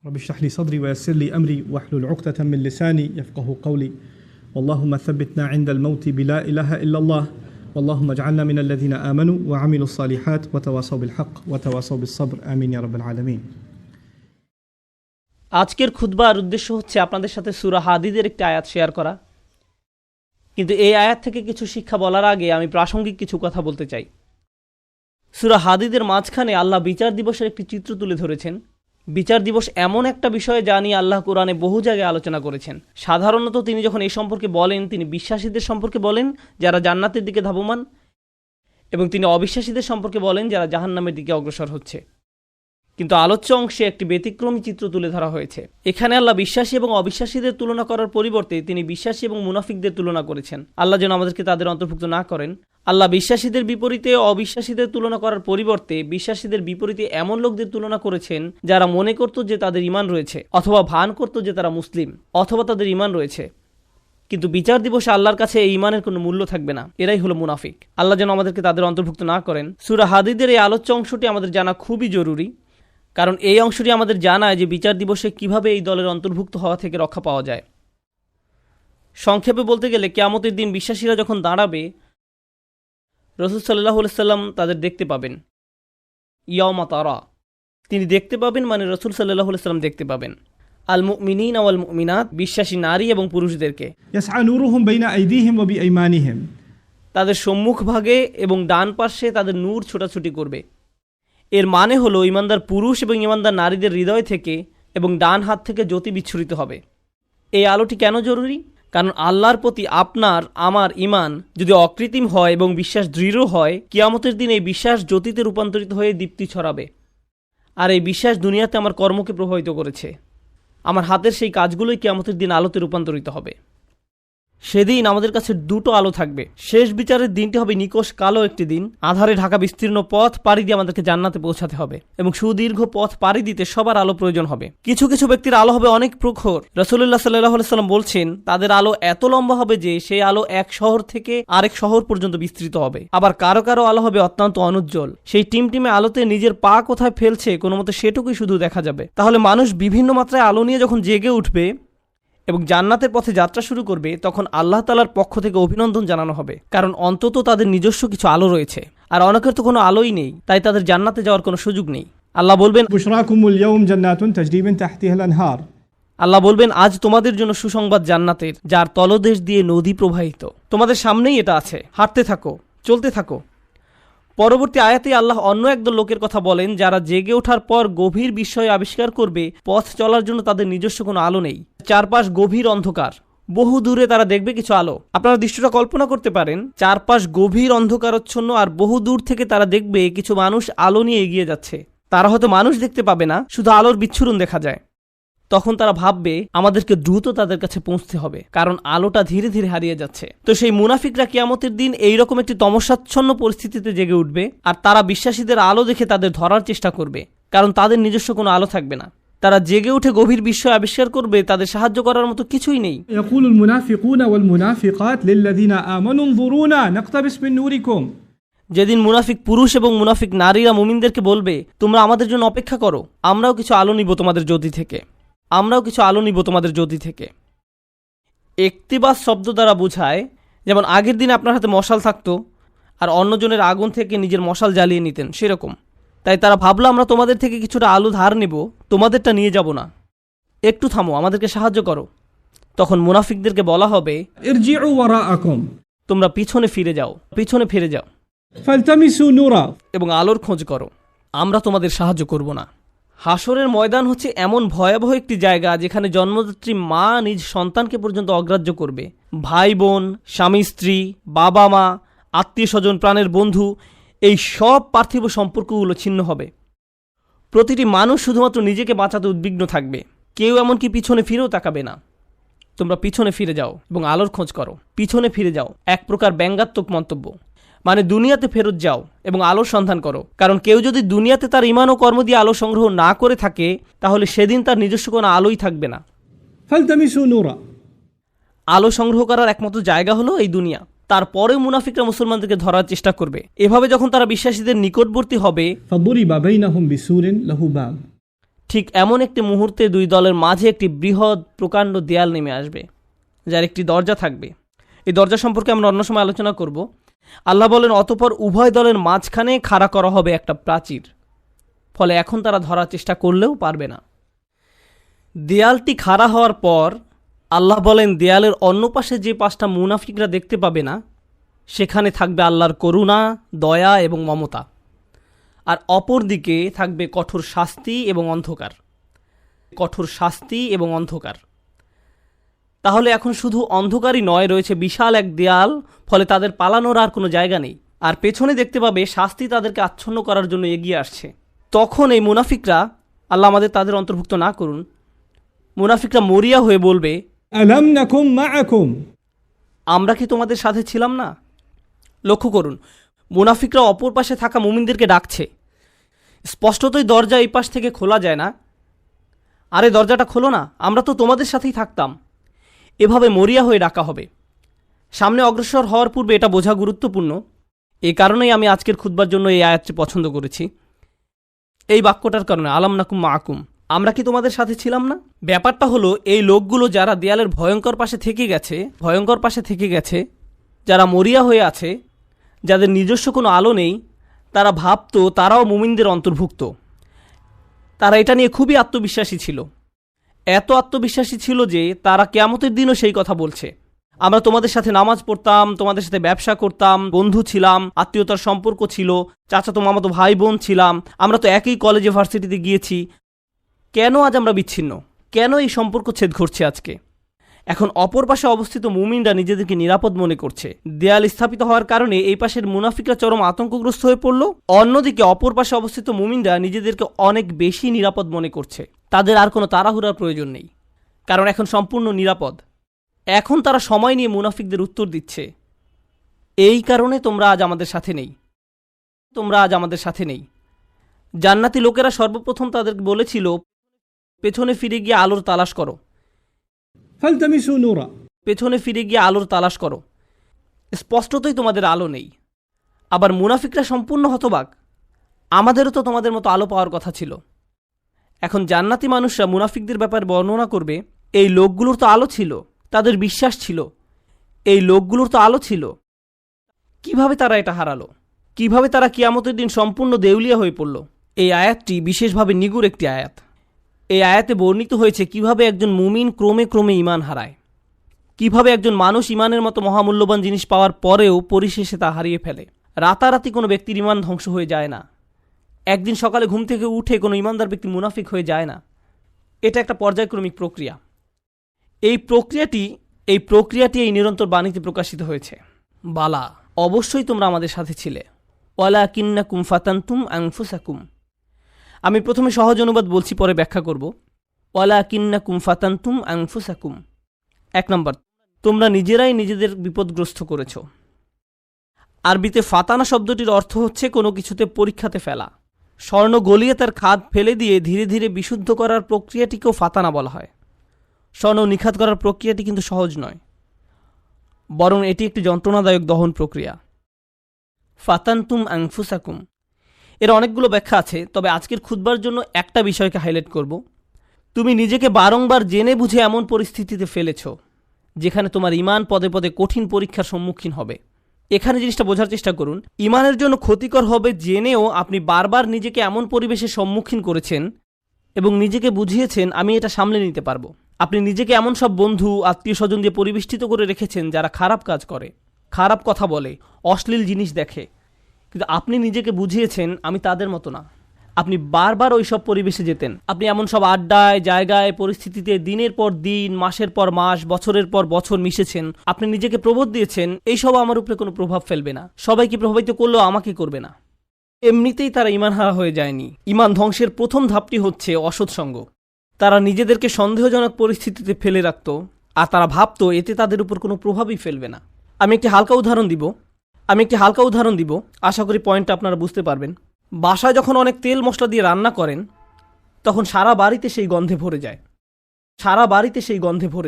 رب اشرح لي صدري ويسر لي أمري واحلل عقدة من لساني يفقه قولي اللهم ثبتنا عند الموت بلا إله إلا الله اللهم اجعلنا من الذين آمنوا وعملوا الصالحات وتواصوا بالحق وتواصوا بالصبر آمين يا رب العالمين। আজকের খুতবার উদ্দেশ্য হচ্ছে আপনাদের সাথে সূরা হাদীদের একটি আয়াত শেয়ার করা, কিন্তু এই আয়াত থেকে কিছু শিক্ষা বলার আগে আমি প্রাসঙ্গিক কিছু কথা বলতে চাই। সূরা হাদীদের মাঝখানে আল্লাহ বিচার দিবসের একটি চিত্র তুলে ধরেছেন। বিচার দিবস এমন একটা বিষয় যা নিয়ে আল্লাহ কোরআনে বহু জায়গায় আলোচনা করেছেন। সাধারণত তিনি যখন এই সম্পর্কে বলেন, তিনি বিশ্বাসীদের সম্পর্কে বলেন যারা জান্নাতের দিকে ধাবমান, এবং তিনি অবিশ্বাসীদের সম্পর্কে বলেন যারা জাহান্নামের দিকে অগ্রসর হচ্ছে। কিন্তু আলোচ্য অংশে একটি ব্যতিক্রমী চিত্র তুলে ধরা হয়েছে। এখানে আল্লাহ বিশ্বাসী এবং অবিশ্বাসীদের তুলনা করার পরিবর্তে তিনি বিশ্বাসী এবং মুনাফিকদের তুলনা করেছেন। আল্লাহ যেন আমাদেরকে তাদের অন্তর্ভুক্ত না করেন। আল্লাহ বিশ্বাসীদের বিপরীতে অবিশ্বাসীদের তুলনা করার পরিবর্তে বিশ্বাসীদের বিপরীতে এমন লোকদের তুলনা করেছেন যারা মনে করত যে তাদের ঈমান রয়েছে, অথবা ভান করত যে তারা মুসলিম, অথবা তাদের ঈমান রয়েছে, কিন্তু বিচার দিবসে আল্লাহর কাছে এই ঈমানের কোনো মূল্য থাকবে না। এরাই হলো মুনাফিক। আল্লাহ যেন আমাদেরকে তাদের অন্তর্ভুক্ত না করেন। সূরা হাদীদের এই আলোচ্য অংশটি আমাদের জানা খুবই জরুরি, কারণ এই অংশটি আমাদের জানায় যে বিচার দিবসে কিভাবে এই দলের অন্তর্ভুক্ত হওয়া থেকে রক্ষা পাওয়া যায়। সংক্ষেপে বলতে গেলে কিয়ামতের দিন বিশ্বাসীরা যখন দাঁড়াবে, রাসূল সাল্লাল্লাহু আলাইহি সাল্লাম তাদের দেখতে পাবেন। ইয়াউমা তারা, তিনি দেখতে পাবেন মানে রাসূল সাল্লাল্লাহু আলাইহি সাল্লাম দেখতে পাবেন আল মুমিনিনা ওয়াল মুমিনাত, বিশ্বাসী নারী এবং পুরুষদেরকে। ইয়াসআ নূরুহুম বাইনা আইদিহিম ওয়া বিআইমানিহিম, তাদের সম্মুখ ভাগে এবং ডান পাশে তাদের নূর ছোটাছুটি করবে। এর মানে হলো ঈমানদার পুরুষ এবং ঈমানদার নারীদের হৃদয় থেকে এবং ডান হাত থেকে জ্যোতি বিচ্ছুরিত হবে। এই আলোটি কেন জরুরি? কারণ আল্লাহর প্রতি আপনার আমার ঈমান যদি অকৃত্রিম হয় এবং বিশ্বাস দৃঢ় হয়, কিয়ামতের দিন এই বিশ্বাস জ্যোতিতে রূপান্তরিত হয়ে দীপ্তি ছড়াবে। আর এই বিশ্বাস দুনিয়াতে আমার কর্মকে প্রভাবিত করেছে। আমার হাতের সেই কাজগুলোই কিয়ামতের দিন আলোতে রূপান্তরিত হবে। সেদিন আমাদের কাছে দুটো আলো থাকবে। শেষ বিচারের দিনটি হবে নিকষ কালো একটি দিন। আধারে ঢাকা বিস্তীর্ণ পথ পাড়ি দিয়ে আমাদেরকে জান্নাতে পৌঁছাতে হবে, এবং সুদীর্ঘ পথ পাড়ি দিতে সবার আলো প্রয়োজন হবে। কিছু কিছু ব্যক্তির আলো হবে অনেক প্রখর। রাসূলুল্লাহ সাল্লাল্লাহু আলাইহি সাল্লাম বলছেন তাদের আলো এত লম্বা হবে যে সেই আলো এক শহর থেকে আরেক শহর পর্যন্ত বিস্তৃত হবে। আবার কারো কারো আলো হবে অত্যন্ত অনুজ্জ্বল। সেই টিমটিমে আলোতে নিজের পা কোথায় ফেলছে কোনো মতে সেটুকুই শুধু দেখা যাবে। তাহলে মানুষ বিভিন্ন মাত্রায় আলো নিয়ে যখন জেগে উঠবে এবং জান্নাতের পথে যাত্রা শুরু করবে, তখন আল্লাহ তাআলার পক্ষ থেকে অভিনন্দন জানানো হবে, কারণ অন্তত তাদের নিজস্ব কিছু আলো রয়েছে। আর অনেকের তো কোনো আলোই নেই, তাই তাদের জান্নাতে যাওয়ার কোনো সুযোগ নেই। আল্লাহ বলবেন, বুশরাকুমুল ইয়াউম জান্নাতুন তাজরি মিন তাহতিহাল আনহার, আল্লাহ বলবেন আজ তোমাদের জন্য সুসংবাদ জান্নাতের, যার তলদেশ দিয়ে নদী প্রবাহিত। তোমাদের সামনেই এটা আছে, হাঁটতে থাকো, চলতে থাকো। পরবর্তী আয়াতে আল্লাহ অন্য একদল লোকের কথা বলেন যারা জেগে ওঠার পর গভীর বিস্ময় আবিষ্কার করবে পথ চলার জন্য তাদের নিজস্ব কোনো আলো নেই। চারপাশ গভীর অন্ধকার, বহু দূরে তারা দেখবে কিছু আলো। আপনারা দৃশ্যটা কল্পনা করতে পারেন, চারপাশ গভীর অন্ধকারচ্ছন্ন আর বহু দূর থেকে তারা দেখবে কিছু মানুষ আলো নিয়ে এগিয়ে যাচ্ছে। তারা হয়তো মানুষ দেখতে পাবে না, শুধু আলোর বিচ্ছুরণ দেখা যায়। তখন তারা ভাববে আমাদেরকে দ্রুত তাদের কাছে পৌঁছতে হবে, কারণ আলোটা ধীরে ধীরে হারিয়ে যাচ্ছে। তো সেই মুনাফিকরা কিয়ামতের দিন এইরকম একটি তমসাচ্ছন্ন পরিস্থিতিতে জেগে উঠবে, আর তারা বিশ্বাসীদের আলো দেখে তাদের ধরার চেষ্টা করবে, কারণ তাদের নিজস্ব কোনো আলো থাকবে না। তারা জেগে উঠে গভীর বিস্ময় আবিষ্কার করবে তাদের সাহায্য করার মতো কিছুই নেই। ইয়াকুলুল মুনাফিকুনা ওয়াল মুনাফিকাত লিল্লাযিনা আমানু নযুরুনা নাকতাবিস মিন নূরিকুম, যেদিন মুনাফিক পুরুষ এবং মুনাফিক নারীরা মুমিনদেরকে বলবে তোমরা আমাদের জন্য অপেক্ষা করো, আমরাও কিছু আলো নিব তোমাদের জ্যোতি থেকে, আমরাও কিছু আলো নিব তোমাদের জ্যোতি থেকে। ইকতিবাস শব্দ দ্বারা বোঝায়, যেমন আগের দিন আপনার হাতে মশাল থাকতো আর অন্যজনের আগুন থেকে নিজের মশাল জ্বালিয়ে নিতেন, সেরকম। তাই তারা ভাবলো আমরা তোমাদের থেকে কিছুটা আলো ধার নেব, তোমাদেরটা নিয়ে যাব না, একটু থামো, আমাদেরকে সাহায্য করো। তখন মুনাফিকদেরকে বলা হবে ইরজিউ ওয়ারাআকুম, তোমরা পিছনে ফিরে যাও, পিছনে ফিরে যাও, ফালতামিসু নূরা, এবং আলোর খোঁজ করো, আমরা তোমাদের সাহায্য করব না। হাসরের ময়দান হচ্ছে এমন ভয়াবহ একটি জায়গা যেখানে জন্মদাত্রী মা নিজ সন্তানকে পর্যন্ত অগ্রাহ্য করবে। ভাই বোন, স্বামী স্ত্রী, বাবা মা, আত্মীয় স্বজন, প্রাণের বন্ধু, এই সব পার্থিব সম্পর্কগুলো ছিন্ন হবে। প্রতিটি মানুষ শুধুমাত্র নিজেকে বাঁচাতে উদ্বিগ্ন থাকবে, কেউ এমনকি পিছনে ফিরেও তাকাবে না। তোমরা পিছনে ফিরে যাও এবং আলোর খোঁজ করো, পিছনে ফিরে যাও এক প্রকার ব্যঙ্গাত্মক মন্তব্য, মানে দুনিয়াতে ফেরত যাও এবং আলোর সন্ধান করো। কারণ কেউ যদি দুনিয়াতে তার ঈমান ও কর্ম দিয়ে আলো সংগ্রহ না করে থাকে, তাহলে সেদিন তার নিজস্ব কোনো আলোই থাকবে না। ফালতামিসু নূরা, আলো সংগ্রহ করার একমাত্র জায়গা হলো এই দুনিয়া। তারপরে মুনাফিকরা মুসলমানদেরকে ধরার চেষ্টা করবে। এভাবে যখন তারা বিশ্বাসীদের নিকটবর্তী হবে, ফাদুরিবা বাইনাহুম বিসুরিন লাহু বাব, ঠিক এমন একটি মুহূর্তে দুই দলের মাঝে একটি বৃহৎ প্রকাণ্ড দেয়াল নেমে আসবে, যার একটি দরজা থাকবে। এই দরজা সম্পর্কে আমরা অন্য সময় আলোচনা করব। আল্লাহ বলেন, অতঃপর উভয় দলের মাঝখানে খাড়া করা হবে একটা প্রাচীর, ফলে এখন তারা ধরার চেষ্টা করলেও পারবে না। দেয়ালটি খাড়া হওয়ার পর আল্লাহ বলেন, দেয়ালের অন্য পাশে যে 5টা মুনাফিকরা দেখতে পাবে না, সেখানে থাকবে আল্লাহর করুণা, দয়া এবং মমতা, আর অপর দিকে থাকবে কঠোর শাস্তি এবং অন্ধকার। কঠোর শাস্তি এবং অন্ধকার। তাহলে এখন শুধু অন্ধকারই নয়, রয়েছে বিশাল এক দেয়াল, ফলে তাদের পালানোর আর কোনো জায়গা নেই। আর পেছনে দেখতে পাবে শাস্তি তাদেরকে আচ্ছন্ন করার জন্য এগিয়ে আসছে। তখন এই মুনাফিকরা, আল্লাহ আমাদের তাদের অন্তর্ভুক্ত না করুন, মুনাফিকরা মরিয়া হয়ে বলবে, আলাম নাকুম মাআকুম, আমরা কি তোমাদের সাথে ছিলাম না? লক্ষ্য করুন, মুনাফিকরা অপর পাশে থাকা মুমিনদেরকে ডাকছে। স্পষ্টতই দরজা এই পাশ থেকে খোলা যায় না। আরে দরজাটা খোলো না, আমরা তো তোমাদের সাথেই থাকতাম। এভাবে মরিয়া হয়ে ডাকা হবে। সামনে অগ্রসর হওয়ার পূর্বে এটা বোঝা গুরুত্বপূর্ণ। এই কারণেই আমি আজকের খুতবার জন্য এই আয়াতটি পছন্দ করেছি। এই বাক্যটার কারণে, আলাম নাকুম মাআকুম, আমরা কি তোমাদের সাথে ছিলাম না? ব্যাপারটা হলো, এই লোকগুলো যারা দেয়ালের ভয়ঙ্কর পাশে থেকে গেছে, যারা মরিয়া হয়ে আছে, যাদের নিজস্ব কোনো আলো নেই, তারা ভাবতো তারাও মুমিনদের অন্তর্ভুক্ত। তারা এটা নিয়ে খুবই আত্মবিশ্বাসী ছিল। এত আত্মবিশ্বাসী ছিল যে তারা কিয়ামতের দিনও সেই কথা বলছে, আমরা তোমাদের সাথে নামাজ পড়তাম, তোমাদের সাথে ব্যবসা করতাম, বন্ধু ছিলাম, আত্মীয়তার সম্পর্ক ছিল, চাচাতো মামাতো ভাই বোন ছিলাম, আমরা তো একই কলেজে ভার্সিটিতে গিয়েছি। কেন আজ আমরা বিচ্ছিন্ন? কেন এই সম্পর্ক ছেদ ঘটছে আজকে? এখন অপর পাশে অবস্থিত মুমিনরা নিজেদেরকে নিরাপদ মনে করছে। দেয়াল স্থাপিত হওয়ার কারণে এই পাশের মুনাফিকরা চরম আতঙ্কগ্রস্ত হয়ে পড়ল। অন্যদিকে অপর পাশে অবস্থিত মুমিনরা নিজেদেরকে অনেক বেশি নিরাপদ মনে করছে। তাদের আর কোনো তাড়াহুড়ার প্রয়োজন নেই, কারণ এখন সম্পূর্ণ নিরাপদ। এখন তারা সময় নিয়ে মুনাফিকদের উত্তর দিচ্ছে, এই কারণে তোমরা আজ আমাদের সাথে নেই। জান্নাতি লোকেরা সর্বপ্রথম তাদেরকে বলেছিল, পেছনে ফিরে গিয়ে আলোর তালাশ করো, ফালতামিসু নূরা, পেছনে ফিরে গিয়ে আলোর তালাশ করো। স্পষ্টতই তোমাদের আলো নেই। আবার মুনাফিকরা সম্পূর্ণ হতবাক, আমাদেরও তো তোমাদের মতো আলো পাওয়ার কথা ছিল। এখন জান্নাতি মানুষরা মুনাফিকদের ব্যাপারে বর্ণনা করবে, এই লোকগুলোর তো আলো ছিল, তাদের বিশ্বাস ছিল, এই লোকগুলোর তো আলো ছিল, কিভাবে তারা এটা হারালো? কিভাবে তারা কিয়ামতের দিন সম্পূর্ণ দেউলিয়া হয়ে পড়ল? এই আয়াতটি বিশেষভাবে নিগুড় একটি আয়াত। এই আয়াতে বর্ণিত হয়েছে কিভাবে একজন মুমিন ক্রমে ক্রমে ঈমান হারায়, কিভাবে একজন মানুষ ঈমানের মতো মহামূল্যবান জিনিস পাওয়ার পরেও পরিশেষে তা হারিয়ে ফেলে। রাতারাতি কোনো ব্যক্তির ঈমান ধ্বংস হয়ে যায় না। একদিন সকালে ঘুম থেকে উঠে কোনো ঈমানদার ব্যক্তি মুনাফিক হয়ে যায় না। এটা একটা পর্যায়ক্রমিক প্রক্রিয়া। এই প্রক্রিয়াটি এই নিরন্তর বাণীতে প্রকাশিত হয়েছে, বালা, অবশ্যই তোমরা আমাদের সাথে ছিলে, ওয়ালাকিন্নাকুম ফাতানতুম আনফুসাকুম। আমি প্রথমে সহজ অনুবাদ বলছি, পরে ব্যাখ্যা করব। ওয়ালাকিন্নাকুম ফাতানতুম আনফুসাকুম। 1 নম্বর, তোমরা নিজেরাই নিজেদের বিপদগ্রস্ত করেছ। আরবিতে ফাতানা শব্দটির অর্থ হচ্ছে কোনো কিছুতে পরীক্ষাতে ফেলা। স্বর্ণ গলিয়ে তার খাদ ফেলে দিয়ে ধীরে ধীরে বিশুদ্ধ করার প্রক্রিয়াটিকেও ফাতানা বলা হয়। স্বর্ণ নিখাত করার প্রক্রিয়াটি কিন্তু সহজ নয়, বরং এটি একটি যন্ত্রণাদায়ক দহন প্রক্রিয়া। ফাতানতুম আনফুসাকুম, এর অনেকগুলো ব্যাখ্যা আছে, তবে আজকের খুতবার জন্য একটা বিষয়কে হাইলাইট করব। তুমি নিজেকে বারংবার জেনে বুঝে এমন পরিস্থিতিতে ফেলেছ যেখানে তোমার ঈমান পদে পদে কঠিন পরীক্ষার সম্মুখীন হবে। এখানে জিনিসটা বোঝার চেষ্টা করুন, ঈমানের জন্য ক্ষতিকর হবে জেনেও আপনি বারবার নিজেকে এমন পরিবেশের সম্মুখীন করেছেন এবং নিজেকে বুঝিয়েছেন আমি এটা সামলে নিতে পারবো। আপনি নিজেকে এমন সব বন্ধু, আত্মীয় স্বজন দিয়ে পরিবেষ্টিত করে রেখেছেন যারা খারাপ কাজ করে, খারাপ কথা বলে, অশ্লীল জিনিস দেখে, কিন্তু আপনি নিজেকে বুঝিয়েছেন আমি তাদের মতো না। আপনি বারবার ওই সব পরিবেশে যেতেন, আপনি এমন সব আড্ডায়, জায়গায়, পরিস্থিতিতে দিনের পর দিন, মাসের পর মাস, বছরের পর বছর মিশেছেন। আপনি নিজেকে প্রবোধ দিয়েছেন এইসব আমার উপরে কোনো প্রভাব ফেলবে না, সবাইকে প্রভাবিত করলেও আমাকে করবে না। এমনিতেই তারা ঈমান হারা হয়ে যায়নি। ঈমান ধ্বংসের প্রথম ধাপটি হচ্ছে অসৎসঙ্গ। তারা নিজেদেরকে সন্দেহজনক পরিস্থিতিতে ফেলে রাখত, আর তারা ভাবতো এতে তাদের উপর কোনো প্রভাবই ফেলবে না। আমি একটি হালকা উদাহরণ দিব, আশা করি পয়েন্টটা আপনারা বুঝতে পারবেন। বাসায় যখন অনেক তেল মশলা দিয়ে রান্না করেন, তখন সারা বাড়িতে সেই গন্ধে ভরে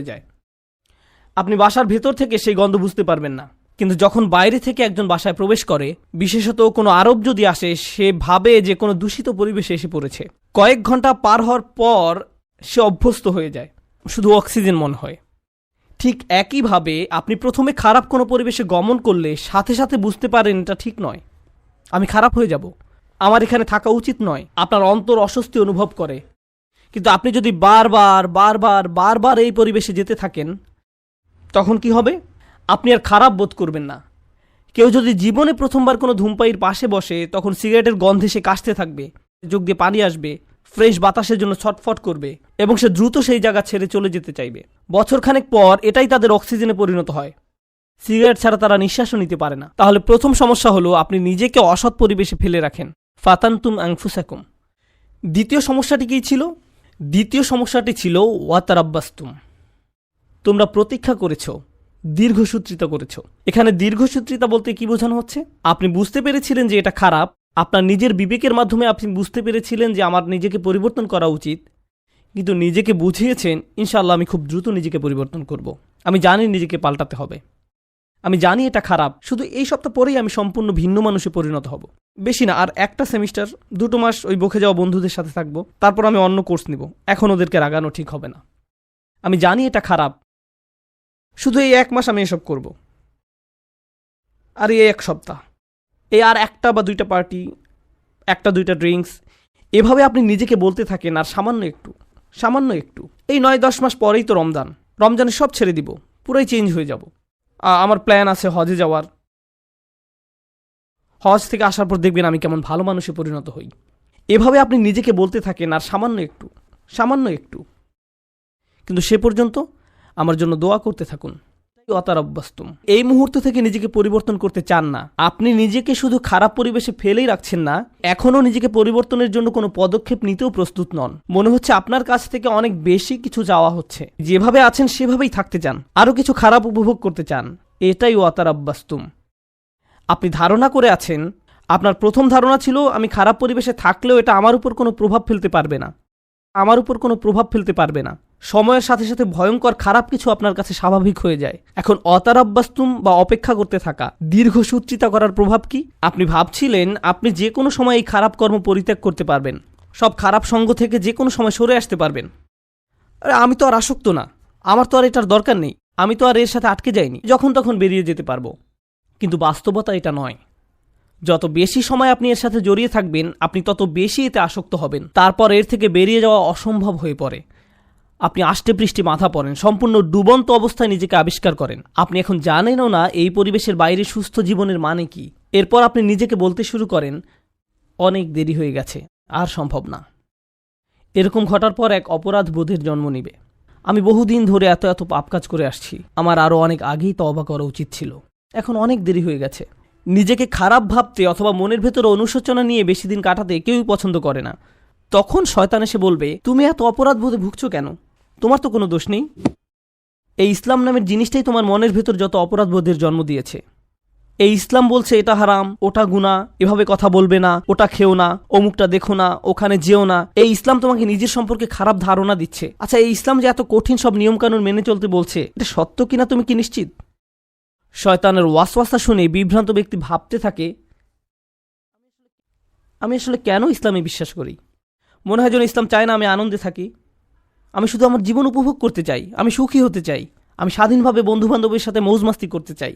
যায়। আপনি বাসার ভেতর থেকে সেই গন্ধ বুঝতে পারবেন না, কিন্তু যখন বাইরে থেকে একজন বাসায় প্রবেশ করে, বিশেষত কোনো আরব যদি আসে, সে ভাবে যে কোনো দূষিত পরিবেশে এসে পড়েছে। কয়েক ঘন্টা পার হওয়ার পর সে অভ্যস্ত হয়ে যায়, শুধু অক্সিজেন মনে হয়। ঠিক একইভাবে আপনি প্রথমে খারাপ কোনো পরিবেশে গমন করলে সাথে সাথে বুঝতে পারেন এটা ঠিক নয়, আমি খারাপ হয়ে যাব, আমার এখানে থাকা উচিত নয়। আপনার অন্তর অস্বস্তি অনুভব করে। কিন্তু আপনি যদি বারবার বারবার বারবার এই পরিবেশে যেতে থাকেন, তখন কি হবে? আপনি আর খারাপ বোধ করবেন না। কেউ যদি জীবনে প্রথমবার কোনো ধূমপায়ীর পাশে বসে, তখন সিগারেটের গন্ধে সে কাশতে থাকবে, চোখ দিয়ে পানি আসবে, ফ্রেশ বাতাসের জন্য ছটফট করবে এবং সে দ্রুত সেই জায়গা ছেড়ে চলে যেতে চাইবে। বছরখানেক পর এটাই তাদের অক্সিজেনে পরিণত হয়। সিগারেট ছাড়া তারা নিঃশ্বাসও নিতে পারে না। তাহলে প্রথম সমস্যা হলো আপনি নিজেকে অসৎ পরিবেশে ফেলে রাখেন। ফাতানতুম আনফুসাকুম। দ্বিতীয় সমস্যাটি কী ছিল? দ্বিতীয় সমস্যাটি ছিল ওয়াতারাব্বাস্তুম। তোমরা প্রতীক্ষা করেছো, দীর্ঘসূত্রিতা করেছো। এখানে দীর্ঘসূত্রিতা বলতে কি বোঝানো হচ্ছে? আপনি বুঝতে পেরেছিলেন যে এটা খারাপ, আপনার নিজের বিবেকের মাধ্যমে আপনি বুঝতে পেরেছিলেন যে আমার নিজেকে পরিবর্তন করা উচিত, কিন্তু নিজেকে বুঝিয়েছেন ইনশাআল্লাহ আমি খুব দ্রুত নিজেকে পরিবর্তন করব, আমি জানি নিজেকে পাল্টাতে হবে, আমি জানি এটা খারাপ, শুধু এই সপ্তাহ পরেই আমি সম্পূর্ণ ভিন্ন মানুষে পরিণত হব। বেশি না, আর একটা সেমিস্টার 2 মাস ওই বকে যাওয়া বন্ধুদের সাথে থাকবো, তারপর আমি অন্য কোর্স নিব। এখন ওদেরকে রাগানো ঠিক হবে না। আমি জানি এটা খারাপ, শুধু এই 1 মাস আমি এসব করব। আর এই 1 সপ্তাহ, এই আর 1টা বা 2টা পার্টি, 1টা 2টা ড্রিঙ্কস, এভাবে আপনি নিজেকে বলতে থাকেন। আর সামান্য একটু এই 9-10 মাস পরেই তো রমজানে সব ছেড়ে দিব, পুরাই চেঞ্জ হয়ে যাব। আমার প্ল্যান আছে হজে যাওয়ার। হজ থেকে আসার পর দেখবেন আমি কেমন ভালো মানুষে পরিণত হই। এভাবে আপনি নিজেকে বলতে থাকেন, আর সামান্য একটু। কিন্তু সে পর্যন্ত আমার জন্য দোয়া করতে থাকুন। ওয়াতারাব্বাস্তুম। এই মুহূর্ত থেকে নিজেকে পরিবর্তন করতে চান না। আপনি নিজেকে শুধু খারাপ পরিবেশে ফেলেই রাখছেন না, এখনও নিজেকে পরিবর্তনের জন্য কোনো পদক্ষেপ নিতেও প্রস্তুত নন। মনে হচ্ছে আপনার কাছ থেকে অনেক বেশি কিছু চাওয়া হচ্ছে। যেভাবে আছেন সেভাবেই থাকতে চান, আরও কিছু খারাপ উপভোগ করতে চান। এটাই ওয়াতারাব্বাস্তুম। আপনি ধারণা করে আছেন, আপনার প্রথম ধারণা ছিল আমি খারাপ পরিবেশে থাকলেও এটা আমার উপর কোনো প্রভাব ফেলতে পারবে না। সময়ের সাথে সাথে ভয়ঙ্কর খারাপ কিছু আপনার কাছে স্বাভাবিক হয়ে যায়। এখন অতারাব্বাস্তুম বা অপেক্ষা করতে থাকা, দীর্ঘসূত্রিতা করার প্রভাব কি? আপনি ভাবছিলেন আপনি যে কোনো সময় এই খারাপ কর্ম পরিত্যাগ করতে পারবেন, সব খারাপ সঙ্গ থেকে যে কোনো সময় সরে আসতে পারবেন। আরে আমি তো আর আসক্ত না, আমার তো আর এটার দরকার নেই, আমি তো আর এর সাথে আটকে যাইনি, যখন তখন বেরিয়ে যেতে পারবো। কিন্তু বাস্তবতা এটা নয়। যত বেশি সময় আপনি এর সাথে জড়িয়ে থাকবেন, আপনি তত বেশি এতে আসক্ত হবেন। তারপর এর থেকে বেরিয়ে যাওয়া অসম্ভব হয়ে পড়ে। আপনি আষ্টে পৃষ্ঠে মাথা পড়েন, সম্পূর্ণ ডুবন্ত অবস্থায় নিজেকে আবিষ্কার করেন। আপনি এখন জানেনও না এই পরিবেশের বাইরে সুস্থ জীবনের মানে কি। এরপর আপনি নিজেকে বলতে শুরু করেন, অনেক দেরি হয়ে গেছে, আর সম্ভব না। এরকম ঘটার পর এক অপরাধ বোধের জন্ম নিবে। আমি বহুদিন ধরে এত পাপ কাজ করে আসছি, আমার আরও অনেক আগেই তওবা করা উচিত ছিল, এখন অনেক দেরি হয়ে গেছে। নিজেকে খারাপ ভাবতে অথবা মনের ভেতরে অনুশোচনা নিয়ে বেশি দিন কাটাতে কেউই পছন্দ করে না। তখন শয়তান এসে বলবে, তুমি এত অপরাধ বোধে ভুগছো কেন? তোমার তো কোনো দোষ নেই। এই ইসলাম নামের জিনিসটাই তোমার মনের ভেতর যত অপরাধ বোধের জন্ম দিয়েছে। এই ইসলাম বলছে এটা হারাম, ওটা গুনাহ, এভাবে কথা বলবে না, ওটা খেও না, অমুকটা দেখো না, ওখানে যেও না। এই ইসলাম তোমাকে নিজের সম্পর্কে খারাপ ধারণা দিচ্ছে। আচ্ছা, এই ইসলাম যে এত কঠিন সব নিয়মকানুন মেনে চলতে বলছে, এটা সত্য কিনা তুমি কি নিশ্চিত? শয়তানের ওয়াসওয়াসা শুনে বিভ্রান্ত ব্যক্তি ভাবতে থাকে, আমি আসলে কেন ইসলামে বিশ্বাস করি? মনে হয় যেন ইসলাম চায় না আমি আনন্দে থাকি। আমি শুধু আমার জীবন উপভোগ করতে চাই, আমি সুখী হতে চাই, আমি স্বাধীনভাবে বন্ধুবান্ধবের সাথে মৌজমাস্তি করতে চাই,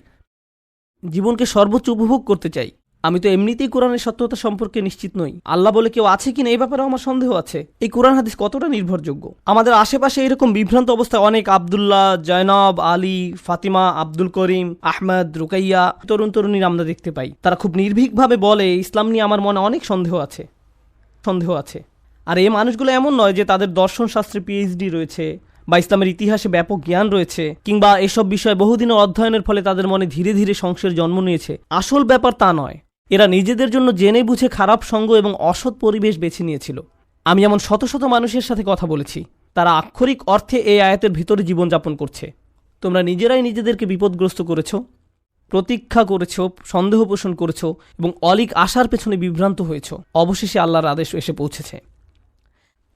জীবনকে সর্বোচ্চ উপভোগ করতে চাই। আমি তো এমনিতেই কোরআনের সত্যতা সম্পর্কে নিশ্চিত নই। আল্লাহ বলে কেউ আছে কিনা এই ব্যাপারে আমার সন্দেহ আছে। এই কোরআন হাদিস কতটা নির্ভরযোগ্য? আমাদের আশেপাশে এরকম বিভ্রান্ত অবস্থায় অনেক আব্দুল্লাহ, জয়নব, আলী, ফাতিমা, আব্দুল করিম, আহমদ, রুকাইয়া, তরুণীরা আমরা দেখতে পাই। তারা খুব নির্ভীকভাবে বলে, ইসলাম নিয়ে আমার মনে অনেক সন্দেহ আছে। আর এই মানুষগুলো এমন নয় যে তাদের দর্শন শাস্ত্রে পিএইচডি রয়েছে বা ইসলামের ইতিহাসে ব্যাপক জ্ঞান রয়েছে, কিংবা এসব বিষয়ে বহুদিনের অধ্যয়নের ফলে তাদের মনে ধীরে ধীরে সংশয়ের জন্ম নিয়েছে। আসল ব্যাপার তা নয়। এরা নিজেদের জন্য জেনে বুঝে খারাপ সঙ্গ এবং অসৎ পরিবেশ বেছে নিয়েছিল। আমি এমন শত শত মানুষের সাথে কথা বলেছি, তারা আক্ষরিক অর্থে এই আয়াতের ভিতরে জীবনযাপন করছে। তোমরা নিজেরাই নিজেদেরকে বিপদগ্রস্ত করেছ, প্রতীক্ষা করেছ, সন্দেহ পোষণ করেছ এবং অলিক আশার পেছনে বিভ্রান্ত হয়েছ। অবশেষে আল্লাহর আদেশ এসে পৌঁছেছে।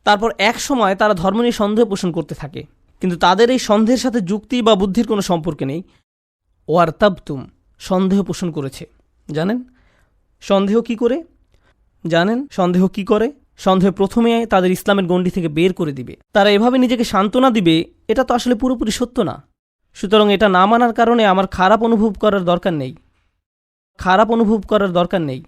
তারপর এক সময় তারা ধর্ম নিয়ে সন্দেহ পোষণ করতে থাকে, কিন্তু তাদের এই সন্দেহের সাথে যুক্তি বা বুদ্ধির কোনো সম্পর্ক নেই। ওয়ারতাবতুম, সন্দেহ পোষণ করেছে। জানেন সন্দেহ কি করে? সন্দেহ প্রথমে তাদের ইসলামের গণ্ডি থেকে বের করে দিবে। তারা এভাবে নিজেকে সান্ত্বনা দিবে, এটা তো আসলে পুরোপুরি সত্য না। সুতরাং এটা না মানার কারণে আমার খারাপ অনুভব করার দরকার নেই।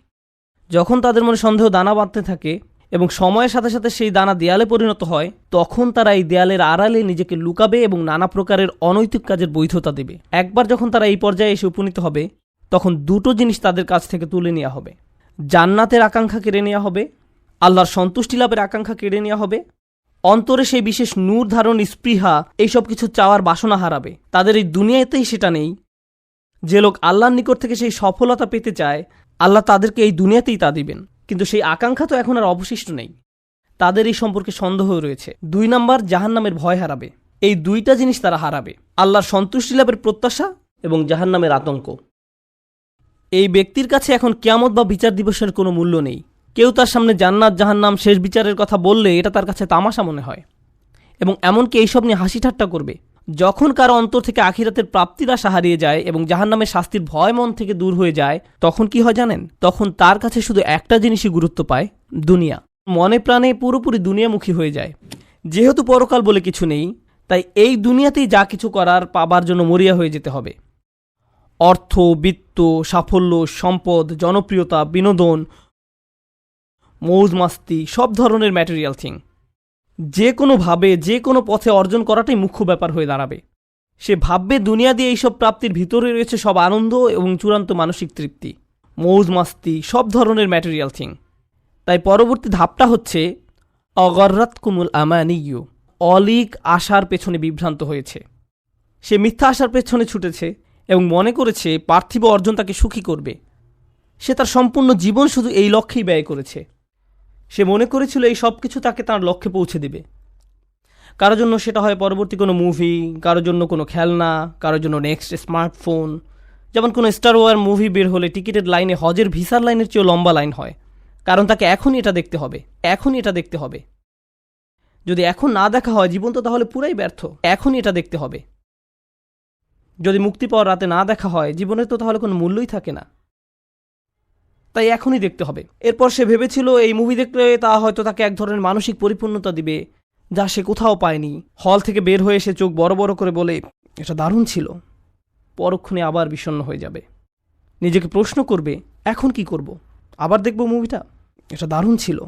যখন তাদের মনে সন্দেহ দানা বাঁধতে থাকে এবং সময়ের সাথে সাথে সেই দানা দেয়ালে পরিণত হয়, তখন তারা এই দেয়ালের আড়ালে নিজেকে লুকাবে এবং নানা প্রকারের অনৈতিক কাজের বৈধতা দেবে। একবার যখন তারা এই পর্যায়ে এসে উপনীত হবে, তখন দুটো জিনিস তাদের কাছ থেকে তুলে নেওয়া হবে। জান্নাতের আকাঙ্ক্ষা কেড়ে নেওয়া হবে, আল্লাহর সন্তুষ্টি লাভের আকাঙ্ক্ষা কেড়ে নেওয়া হবে। অন্তরে সেই বিশেষ নূর ধারণ, স্পৃহা, এইসব কিছু চাওয়ার বাসনা হারাবে। তাদের এই দুনিয়াতেই সেটা নেই। যে লোক আল্লাহর নিকট থেকে সেই সফলতা পেতে চায়, আল্লাহ তাদেরকে এই দুনিয়াতেই তা দিবেন, কিন্তু সেই আকাঙ্ক্ষা তো এখন আর অবশিষ্ট নেই। তাদের এই সম্পর্কে সন্দেহ রয়েছে। 2 নাম্বার, জাহান্নামের ভয় হারাবে। এই দুইটা জিনিস তারা হারাবে, আল্লাহর সন্তুষ্টি লাভের প্রত্যাশা এবং জাহান্নামের আতঙ্ক। এই ব্যক্তির কাছে এখন কিয়ামত বা বিচার দিবসের কোনো মূল্য নেই। কেউ তার সামনে জান্নাত জাহান্নাম শেষ বিচারের কথা বললে এটা তার কাছে তামাশা মনে হয়, এবং এমনকি এইসব নিয়ে হাসি ঠাট্টা করবে। যখন কারো অন্তর থেকে আখিরাতের প্রাপ্তির আশা হারিয়ে যায় এবং জাহান্নামের শাস্তির ভয় মন থেকে দূর হয়ে যায়, তখন কি হয় জানেন? তখন তার কাছে শুধু একটা জিনিসই গুরুত্ব পায়, দুনিয়া। মনে প্রাণে পুরোপুরি দুনিয়ামুখী হয়ে যায়। যেহেতু পরকাল বলে কিছু নেই, তাই এই দুনিয়াতেই যা কিছু করার পাবার জন্য মরিয়া হয়ে যেতে হবে। অর্থ, বিত্ত, সাফল্য, সম্পদ, জনপ্রিয়তা, বিনোদন, মৌজ মাস্তি, সব ধরনের ম্যাটেরিয়াল থিং যে কোনোভাবে যে কোনো পথে অর্জন করাটাই মুখ্য ব্যাপার হয়ে দাঁড়াবে। সে ভাববে দুনিয়া দিয়ে এইসব প্রাপ্তির ভিতরে রয়েছে সব আনন্দ এবং চূড়ান্ত মানসিক তৃপ্তি, মৌজ মাস্তি, সব ধরনের ম্যাটেরিয়াল থিং। তাই পরবর্তী ধাপটা হচ্ছে অগর্রাতকুমুল আমানিয়্যু, অলিক আশার পেছনে বিভ্রান্ত হয়েছে। সে মিথ্যা আশার পেছনে ছুটেছে এবং মনে করেছে পার্থিব অর্জন তাকে সুখী করবে। সে তার সম্পূর্ণ জীবন শুধু এই লক্ষ্যেই ব্যয় করেছে। সে মনে করেছিল এই সব কিছু তাকে তার লক্ষ্যে পৌঁছে দেবে। কারোর জন্য সেটা হয় পরবর্তী কোনো মুভি, কারোর জন্য কোনো খেলনা, কারোর জন্য নেক্সট স্মার্টফোন। যেমন কোনো স্টার ওয়ার মুভি বের হলে টিকিটের লাইনে হজের ভিসার লাইনের চেয়েও লম্বা লাইন হয়, কারণ তাকে এখনই এটা দেখতে হবে। যদি এখন না দেখা হয়, জীবন তো তাহলে পুরাই ব্যর্থ। এখনই এটা দেখতে হবে। যদি মুক্তি পাওয়ার রাতে না দেখা হয়, জীবনের তো তাহলে কোনো মূল্যই থাকে না। তাই এখনই দেখতে হবে। এরপর সে ভেবেছিল এই মুভি দেখলে তা হয়তো তাকে এক ধরনের মানসিক পরিপূর্ণতা দিবে, যা সে কোথাও পায়নি। হল থেকে বের হয়ে সে চোখ বড় বড় করে বলে, এটা দারুণ ছিল। পরক্ষণে আবার বিষণ্ণ হয়ে যাবে। নিজেকে প্রশ্ন করবে, এখন কি করব? আবার দেখব মুভিটা? এটা দারুণ ছিল।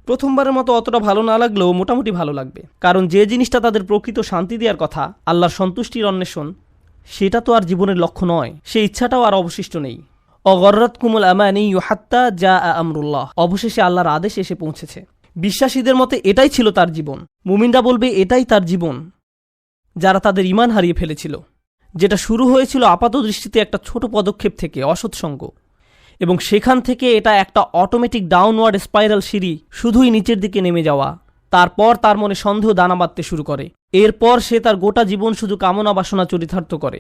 প্রথমবারের মতো অতটা ভালো না লাগলেও মোটামুটি ভালো লাগবে, কারণ যে জিনিসটা তাদের প্রকৃত শান্তি দেওয়ার কথা, আল্লাহর সন্তুষ্টির অন্বেষণ, সেটা তো আর জীবনের লক্ষ্য নয়। সেই ইচ্ছাটাও আর অবশিষ্ট নেই। অগর্রাতকুমুল আমানিয়্যু হাত্তা জাআ আমরুল্লাহ, অবশেষে আল্লাহর আদেশ এসে পৌঁছেছে। বিশ্বাসীদের মতে এটাই ছিল তার জীবন। মুমিনরা বলবে এটাই তার জীবন, যারা তাদের ঈমান হারিয়ে ফেলেছিল, যেটা শুরু হয়েছিল আপাত দৃষ্টিতে একটা ছোট পদক্ষেপ থেকে, অসৎসঙ্গ, এবং সেখান থেকে এটা একটা অটোমেটিক ডাউনওয়ার্ড স্পাইরাল সিঁড়ি, শুধুই নিচের দিকে নেমে যাওয়া। তারপর তার মনে সন্দেহ দানা বাঁধতে শুরু করে। এরপর সে তার গোটা জীবন শুধু কামনা বাসনা চরিতার্থ করে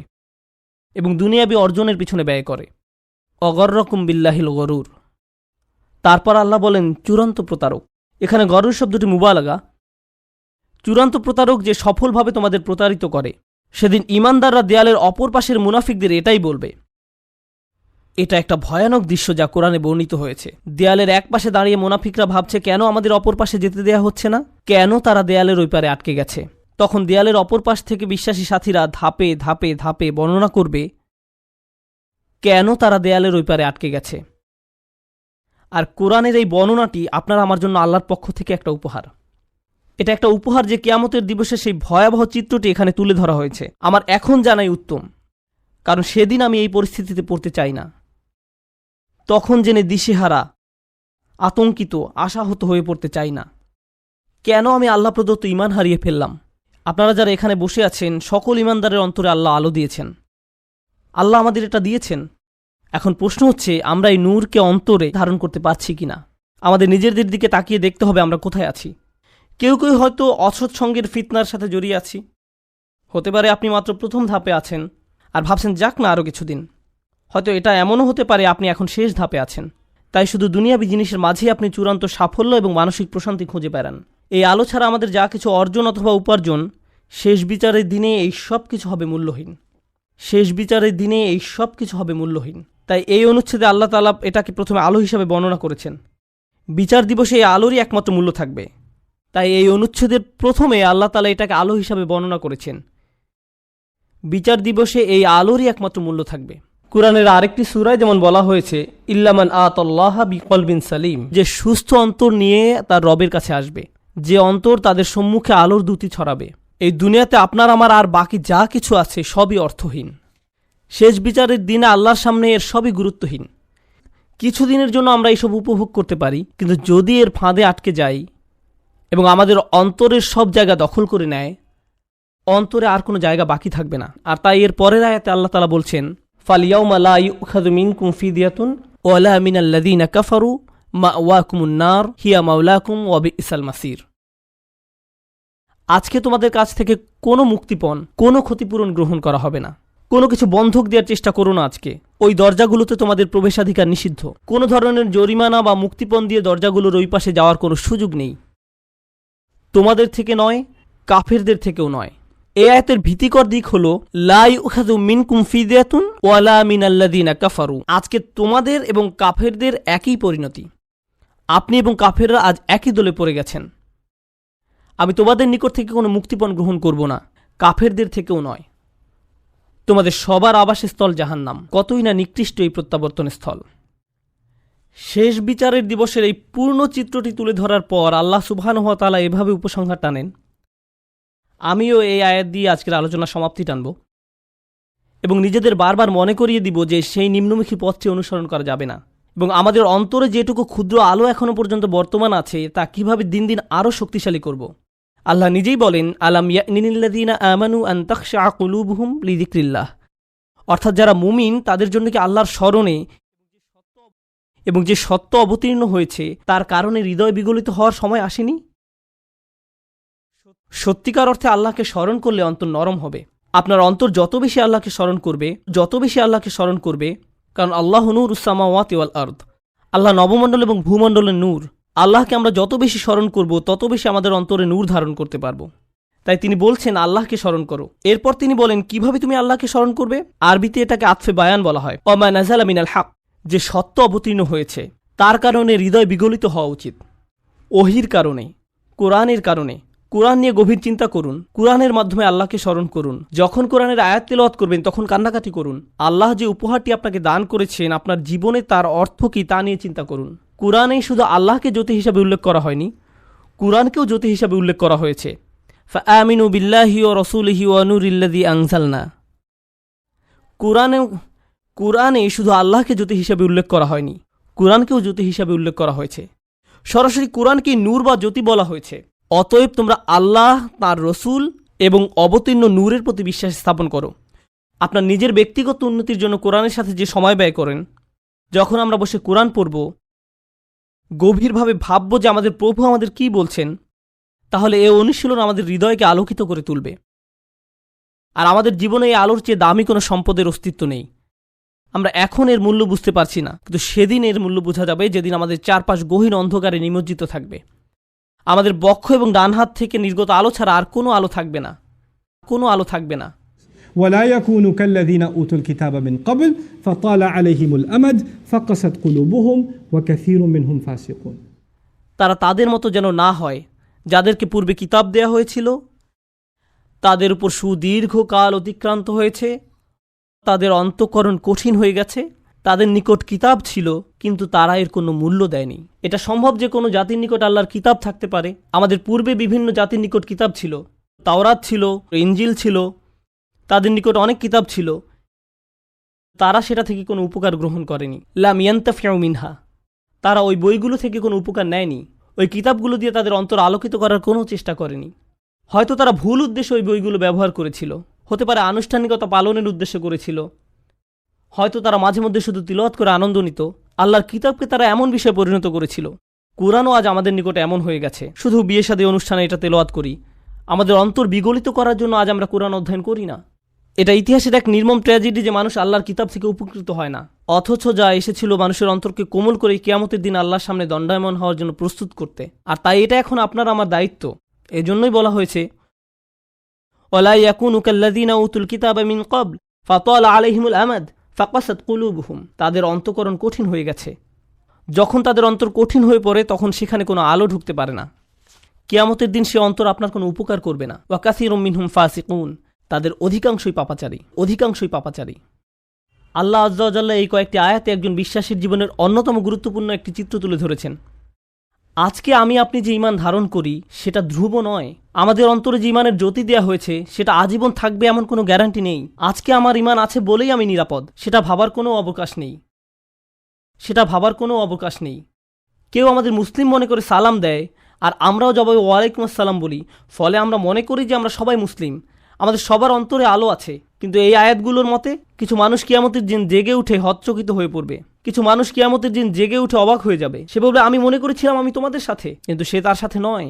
এবং দুনিয়াবী অর্জনের পিছনে ব্যয় করে। অগর্রকুম বিল্লাহিল গরুর। তারপর আল্লাহ বলেন চূড়ান্ত প্রতারক। এখানে গরুর শব্দটি মুবালাগা। চূড়ান্ত প্রতারক যে সফলভাবে তোমাদের প্রতারিত করে। সেদিন ঈমানদাররা দেয়ালের অপর পাশের মুনাফিকদের এটাই বলবে। এটা একটা ভয়ানক দৃশ্য যা কোরআনে বর্ণিত হয়েছে। দেয়ালের এক পাশে দাঁড়িয়ে মুনাফিকরা ভাবছে কেন আমাদের অপর পাশে যেতে দেয়া হচ্ছে না, কেন তারা দেয়ালের ওই পারে আটকে গেছে। তখন দেয়ালের অপর পাশ থেকে বিশ্বাসী সাথীরা ধাপে ধাপে ধাপে বর্ণনা করবে কেন তারা দেয়ালের ওই পারে আটকে গেছে। আর কোরআনের এই বর্ণনাটি আপনার আমার জন্য আল্লাহর পক্ষ থেকে একটা উপহার। এটা একটা উপহার যে কিয়ামতের দিবসে সেই ভয়াবহ চিত্রটি এখানে তুলে ধরা হয়েছে। আমার এখন জানাই উত্তম, কারণ সেদিন আমি এই পরিস্থিতিতে পড়তে চাই না। তখন জেনে দিশেহারা, আতঙ্কিত, আশাহত হয়ে পড়তে চাই না। কেন আমি আল্লাহ প্রদত্ত ঈমান হারিয়ে ফেললাম? আপনারা যারা এখানে বসে আছেন, সকল ঈমানদারের অন্তরে আল্লাহ আলো দিয়েছেন। আল্লাহ আমাদের এটা দিয়েছেন। এখন প্রশ্ন হচ্ছে আমরা এই নূরকে অন্তরে ধারণ করতে পারছি কিনা। আমাদের নিজেদের দিকে তাকিয়ে দেখতে হবে আমরা কোথায় আছি। কেউ কেউ হয়তো অসৎসঙ্গের ফিতনার সাথে জড়িয়ে আছি। হতে পারে আপনি মাত্র প্রথম ধাপে আছেন আর ভাবছেন যাক না আরও কিছুদিন। হয়তো এটা এমনও হতে পারে আপনি এখন শেষ ধাপে আছেন। তাই শুধু দুনিয়াবী জিনিসের মাঝেই আপনি চূড়ান্ত সাফল্য এবং মানসিক প্রশান্তি খুঁজে বেড়ান। এই আলো ছাড়া আমাদের যা কিছু অর্জন অথবা উপার্জন, শেষ বিচারের দিনে এই সব কিছু হবে মূল্যহীন। শেষ বিচারের দিনে এই সব কিছু হবে মূল্যহীন। তাই এই অনুচ্ছেদে আল্লাহ তাআলা এটাকে প্রথমে আলো হিসাবে বর্ণনা করেছেন। বিচার দিবসে এই আলোরই একমাত্র মূল্য থাকবে। তাই এই অনুচ্ছেদের প্রথমে আল্লাহ তাআলা এটাকে আলো হিসাবে বর্ণনা করেছেন। বিচার দিবসে এই আলোরই একমাত্র মূল্য থাকবে। কুরআনের আরেকটি সূরায় যেমন বলা হয়েছে, ইল্লামান আতাল্লাহা বিকলবিন সালিম, যে সুস্থ অন্তর নিয়ে তার রবের কাছে আসবে, যে অন্তর তাদের সম্মুখে আলোর দ্যুতি ছড়াবে। এই দুনিয়াতে আপনার আমার আর বাকি যা কিছু আছে সবই অর্থহীন। শেষ বিচারের দিনে আল্লাহর সামনে এর সবই গুরুত্বহীন। কিছুদিনের জন্য আমরা এইসব উপভোগ করতে পারি, কিন্তু যদি এর ফাঁদে আটকে যাই এবং আমাদের অন্তরের সব জায়গা দখল করে নেয়, অন্তরে আর কোনো জায়গা বাকি থাকবে না। আর তাই এর পরের আয়াতে আল্লাহ তাআলা বলছেন, ফালিয়াউমা লা ইউখাযু মিনকুম ফিদিয়াতুন ওয়ালা মিনাল্লাযীনা কাফারু মাওয়াকুমুন নার হিয়া মাওলাকুম ওয়া বিইসাল মাসির। আজকে তোমাদের কাছ থেকে কোনো মুক্তিপণ, কোনো ক্ষতিপূরণ গ্রহণ করা হবে না। কোনো কিছু বন্ধক দেওয়ার চেষ্টা করো না। আজকে ওই দরজাগুলোতে তোমাদের প্রবেশাধিকার নিষিদ্ধ। কোনো ধরনের জরিমানা বা মুক্তিপণ দিয়ে দরজাগুলোর ওই পাশে যাওয়ার কোনো সুযোগ নেই। তোমাদের থেকে নয়, কাফেরদের থেকেও নয়। এই আয়াতের ভীতিকর দিক হলো লা ইউখাযু মিনকুম ফিদিয়াতুন ওয়ালা মিনাল্লাযীনা কাফারু। আজকে তোমাদের এবং কাফেরদের একই পরিণতি। আপনি এবং কাফেররা আজ একই দলে পড়ে গেছেন। আমি তোমাদের নিকট থেকে কোনো মুক্তিপণ গ্রহণ করব না, কাফেরদের থেকেও নয়। তোমাদের সবার আবাসস্থল জাহান্নাম। কতই না নিকৃষ্ট এই প্রত্যাবর্তন স্থল। শেষ বিচারের দিবসের এই পূর্ণ চিত্রটি তুলে ধরার পর আল্লাহ সুবহানাহু ওয়া তাআলা এভাবে উপসংহার টানেন। আমিও এই আয়াত দিয়ে আজকের আলোচনা সমাপ্তি টানব এবং নিজেদের বারবার মনে করিয়ে দিব যে সেই নিম্নমুখী পথটি অনুসরণ করা যাবে না, এবং আমাদের অন্তরে যেটুকু ক্ষুদ্র আলো এখনও পর্যন্ত বর্তমান আছে তা কিভাবে দিন দিন আরও শক্তিশালী করব। আল্লাহ নিজেই বলেন, আলাম ইয়ানিল্লাযীনা আমানু আন তাখশা কুলুবুহুম লিযিকরিল্লাহ, অর্থাৎ যারা মুমিন তাদের জন্য কি আল্লাহর স্মরণে এবং যে সত্য অবতীর্ণ হয়েছে তার কারণে হৃদয় বিগলিত হওয়ার সময় আসেনি? সত্যিকার অর্থে আল্লাহকে স্মরণ করলে অন্তর নরম হবে। আপনার অন্তর যত বেশি আল্লাহকে স্মরণ করবে, কারণ আল্লাহ নূরুস সামাওয়াতি ওয়াল আরদ, আল্লাহ নবমণ্ডল এবং ভূমণ্ডলের নূর। আল্লাহকে আমরা যত বেশি স্মরণ করব তত বেশি আমাদের অন্তরে নূর ধারণ করতে পারব। তাই তিনি বলছেন আল্লাহকে স্মরণ করো। এরপর তিনি বলেন কিভাবে তুমি আল্লাহকে স্মরণ করবে। আরবিতে এটাকে আতফে বায়ান বলা হয়। ওমা নাযালা মিনাল হক, যে সত্য অবতীর্ণ হয়েছে তার কারণে হৃদয় বিগলিত হওয়া উচিত। ওহির কারণে, কোরআনের কারণে। কোরআন নিয়ে গভীর চিন্তা করুন, কোরআনের মাধ্যমে আল্লাহকে স্মরণ করুন। যখন কোরআনের আয়াত তেলাওয়াত করবেন তখন কান্নাকাটি করুন। আল্লাহ যে উপহারটি আপনাকে দান করেছেন আপনার জীবনে, তার অর্থ কি তা নিয়ে চিন্তা করুন। কোরআনেই শুধু আল্লাহকে জ্যোতি হিসাবে উল্লেখ করা হয়নি, কোরআনকেও জ্যোতি হিসাবে উল্লেখ করা হয়েছে। ফাআমিনু বিল্লাহি ওয়া রাসূলিহি ওয়া নূরিল্লাযী আনজালনা। কোরআনে শুধু আল্লাহকে জ্যোতি হিসাবে উল্লেখ করা হয়নি, কোরআনকেও জ্যোতি হিসাবে উল্লেখ করা হয়েছে। সরাসরি কোরআনকে নূর বা জ্যোতি বলা হয়েছে। অতএব তোমরা আল্লাহ, তার রসুল এবং অবতীর্ণ নূরের প্রতি বিশ্বাস স্থাপন করো। আপনার নিজের ব্যক্তিগত উন্নতির জন্য কোরআনের সাথে যে সময় ব্যয় করেন, যখন আমরা বসে কোরআন পড়ব, গভীরভাবে ভাবব যে আমাদের প্রভু আমাদের কি বলছেন, তাহলে এই অনুশীলন আমাদের হৃদয়কে আলোকিত করে তুলবে। আর আমাদের জীবনে এই আলোর চেয়ে দামি কোনো সম্পদের অস্তিত্ব নেই। আমরা এখন এর মূল্য বুঝতে পারছি না, কিন্তু সেদিন এর মূল্য বোঝা যাবে যেদিন আমাদের চারপাশ গহীন অন্ধকারে নিমজ্জিত থাকবে। আমাদের বক্ষ এবং ডান হাত থেকে নির্গত আলো ছাড়া আর কোনো আলো থাকবে না, কোনো আলো থাকবে না। ولا يكونوا كالذين أوتوا الكتاب من قبل فطال عليهم الأمد فقست قلوبهم وكثير منهم فاسقون। তারা তাদের মতো যেন না হয় যাদেরকে পূর্বে কিতাব দেয়া হয়েছিল, তাদের উপর সুদীর্ঘকাল অতিক্রান্ত হয়েছে, তাদের অন্তঃকরণ কঠিন হয়ে গেছে। তাদের নিকট কিতাব ছিল কিন্তু তারা এর কোনো মূল্য দেয়নি। এটা সম্ভব যে কোনো জাতির নিকট আল্লাহর কিতাব থাকতে পারে। আমাদের পূর্বে বিভিন্ন জাতির নিকট কিতাব ছিল, তাওরাত ছিল, ইনজিল ছিল, তাদের নিকট অনেক কিতাব ছিল, তারা সেটা থেকে কোনো উপকার গ্রহণ করেনি। লাম ইয়ান্তাফিউ মিনহা, তারা ওই বইগুলো থেকে কোনো উপকার নেয়নি। ওই কিতাবগুলো দিয়ে তাদের অন্তর আলোকিত করার কোনো চেষ্টা করেনি। হয়তো তারা ভুল উদ্দেশ্যে ওই বইগুলো ব্যবহার করেছিল, হতে পারে আনুষ্ঠানিকতা পালনের উদ্দেশ্যে করেছিল, হয়তো তারা মাঝে মধ্যে শুধু তিলাওয়াত করে আনন্দ নিত। আল্লাহর কিতাবকে তারা এমন বিষয়ে পরিণত করেছিল। কোরআনও আজ আমাদের নিকটে এমন হয়ে গেছে। শুধু বিয়ে শাদী অনুষ্ঠানে এটা তেলাওয়াত করি, আমাদের অন্তর বিগলিত করার জন্য আজ আমরা কোরআন অধ্যয়ন করি না। এটা ইতিহাসের এক নির্মম ট্র্যাজেডি যে মানুষ আল্লাহর কিতাব থেকে উপকৃত হয় না, অথচ যা এসেছিল মানুষের অন্তরকে কোমল করে কিয়ামতের দিন আল্লাহর সামনে দণ্ডায়মান হওয়ার জন্য প্রস্তুত করতে। আর তাই এটা এখন আপনার আমার দায়িত্ব। এজন্যই বলা হয়েছে ওয়ালা ইয়াকুনু কাল্লাযীনা উতুল কিতাবা মিন ক্বাবল ফাতালা আলাইহিমুল আমাদ ফাকাসাত কুলুবুহুম, তাদের অন্তঃকরণ কঠিন হয়ে গেছে। যখন তাদের অন্তর কঠিন হয়ে পড়ে তখন সেখানে কোনো আলো ঢুকতে পারে না। কিয়ামতের দিন সে অন্তর আপনার কোনো উপকার করবে না। ওয়া কাসীরুম মিনহুম ফাসিকুন, তাদের অধিকাংশই পাপাচারী। আল্লাহ আযজা ওয়া জাল্লা এই কয়েকটি আয়াতে একজন বিশ্বাসীর জীবনের অন্যতম গুরুত্বপূর্ণ একটি চিত্র তুলে ধরেছেন। আজকে আমি আপনি যে ঈমান ধারণ করি সেটা ধ্রুব নয়। আমাদের অন্তরে যে ঈমানের জ্যোতি দেওয়া হয়েছে সেটা আজীবন থাকবে এমন কোনো গ্যারান্টি নেই। আজকে আমার ঈমান আছে বলেই আমি নিরাপদ, সেটা ভাবার কোনো অবকাশ নেই। কেউ আমাদের মুসলিম মনে করে সালাম দেয় আর আমরাও জবাবে ওয়ালাইকুম আসসালাম বলি, ফলে আমরা মনে করি যে আমরা সবাই মুসলিম, আমাদের সবার অন্তরে আলো আছে। কিন্তু এই আয়াতগুলোর মতে কিছু মানুষ কিয়ামতের দিন জেগে উঠে হতচকিত হয়ে পড়বে, কিছু মানুষ কিয়ামতের দিন জেগে উঠে অবাক হয়ে যাবে। সে বলবে, আমি মনে করেছিলাম আমি তোমাদের সাথে, কিন্তু সে তার সাথে নয়।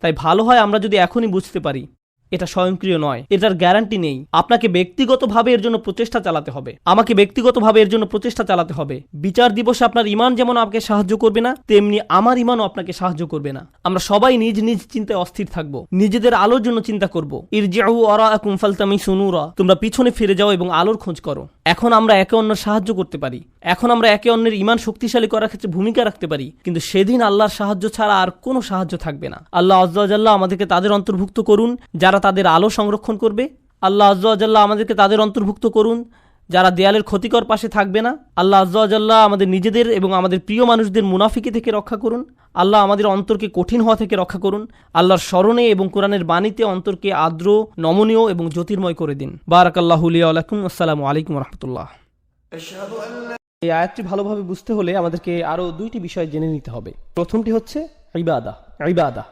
তাই ভালো হয় আমরা যদি এখনই বুঝতে পারি এটা স্বয়ংক্রিয় নয়, এটার গ্যারান্টি নেই। আপনাকে ব্যক্তিগতভাবে এর জন্য প্রচেষ্টা চালাতে হবে, আমাকে ব্যক্তিগতভাবে এর জন্য প্রচেষ্টা চালাতে হবে। বিচার দিবসে আপনার ঈমান যেমন আপনাকে সাহায্য করবে না, তেমনি আমার ঈমানও আপনাকে সাহায্য করবে না। আমরা সবাই নিজ নিজ চিন্তায় অস্থির থাকব, নিজেদের আলোর জন্য চিন্তা করব। ইরজিউ ওয়ারাআকুম ফালতামিসু নূরা, তোমরা পিছনে ফিরে যাও এবং আলোর খোঁজ করো। এখন আমরা একে অন্যের সাহায্য করতে পারি, এখন আমরা একে অন্যের ঈমান শক্তিশালী করার ক্ষেত্রে ভূমিকা রাখতে পারি, কিন্তু সেদিন আল্লাহর সাহায্য ছাড়া আর কোনো সাহায্য থাকবে না। আল্লাহ আযজা ওয়া জাল্লা আমাদেরকে তাদের অন্তর্ভুক্ত করুন যারা তাদের আলো সংরক্ষণ করবে। আল্লাহ আযজা ওয়া জাল্লা আমাদেরকে তাদের অন্তর্ভুক্ত করুন যারা দেয়ালের ক্ষতিকর পাশে থাকবে না। আল্লাহ আযজা ওয়া জাল্লা আমাদের নিজেদের এবং আমাদের প্রিয় মানুষদের মুনাফিকি থেকে রক্ষা করুন। আল্লাহ আমাদের অন্তরকে কঠিন হওয়া থেকে রক্ষা করুন। আল্লাহর স্মরণে এবং কোরআনের বাণীতে অন্তরকে আর্দ্র, নমনীয় এবং জ্যোতির্ময় করে দিন। বারাকাল্লাহু লি ওয়া লাকুম। আসসালামু আলাইকুম ওয়া রাহমাতুল্লাহ। এই আয়াতটি ভালোভাবে বুঝতে হলে আমাদেরকে আরো দুইটি বিষয় জেনে নিতে হবে। প্রথমটি হচ্ছে ইবাদা।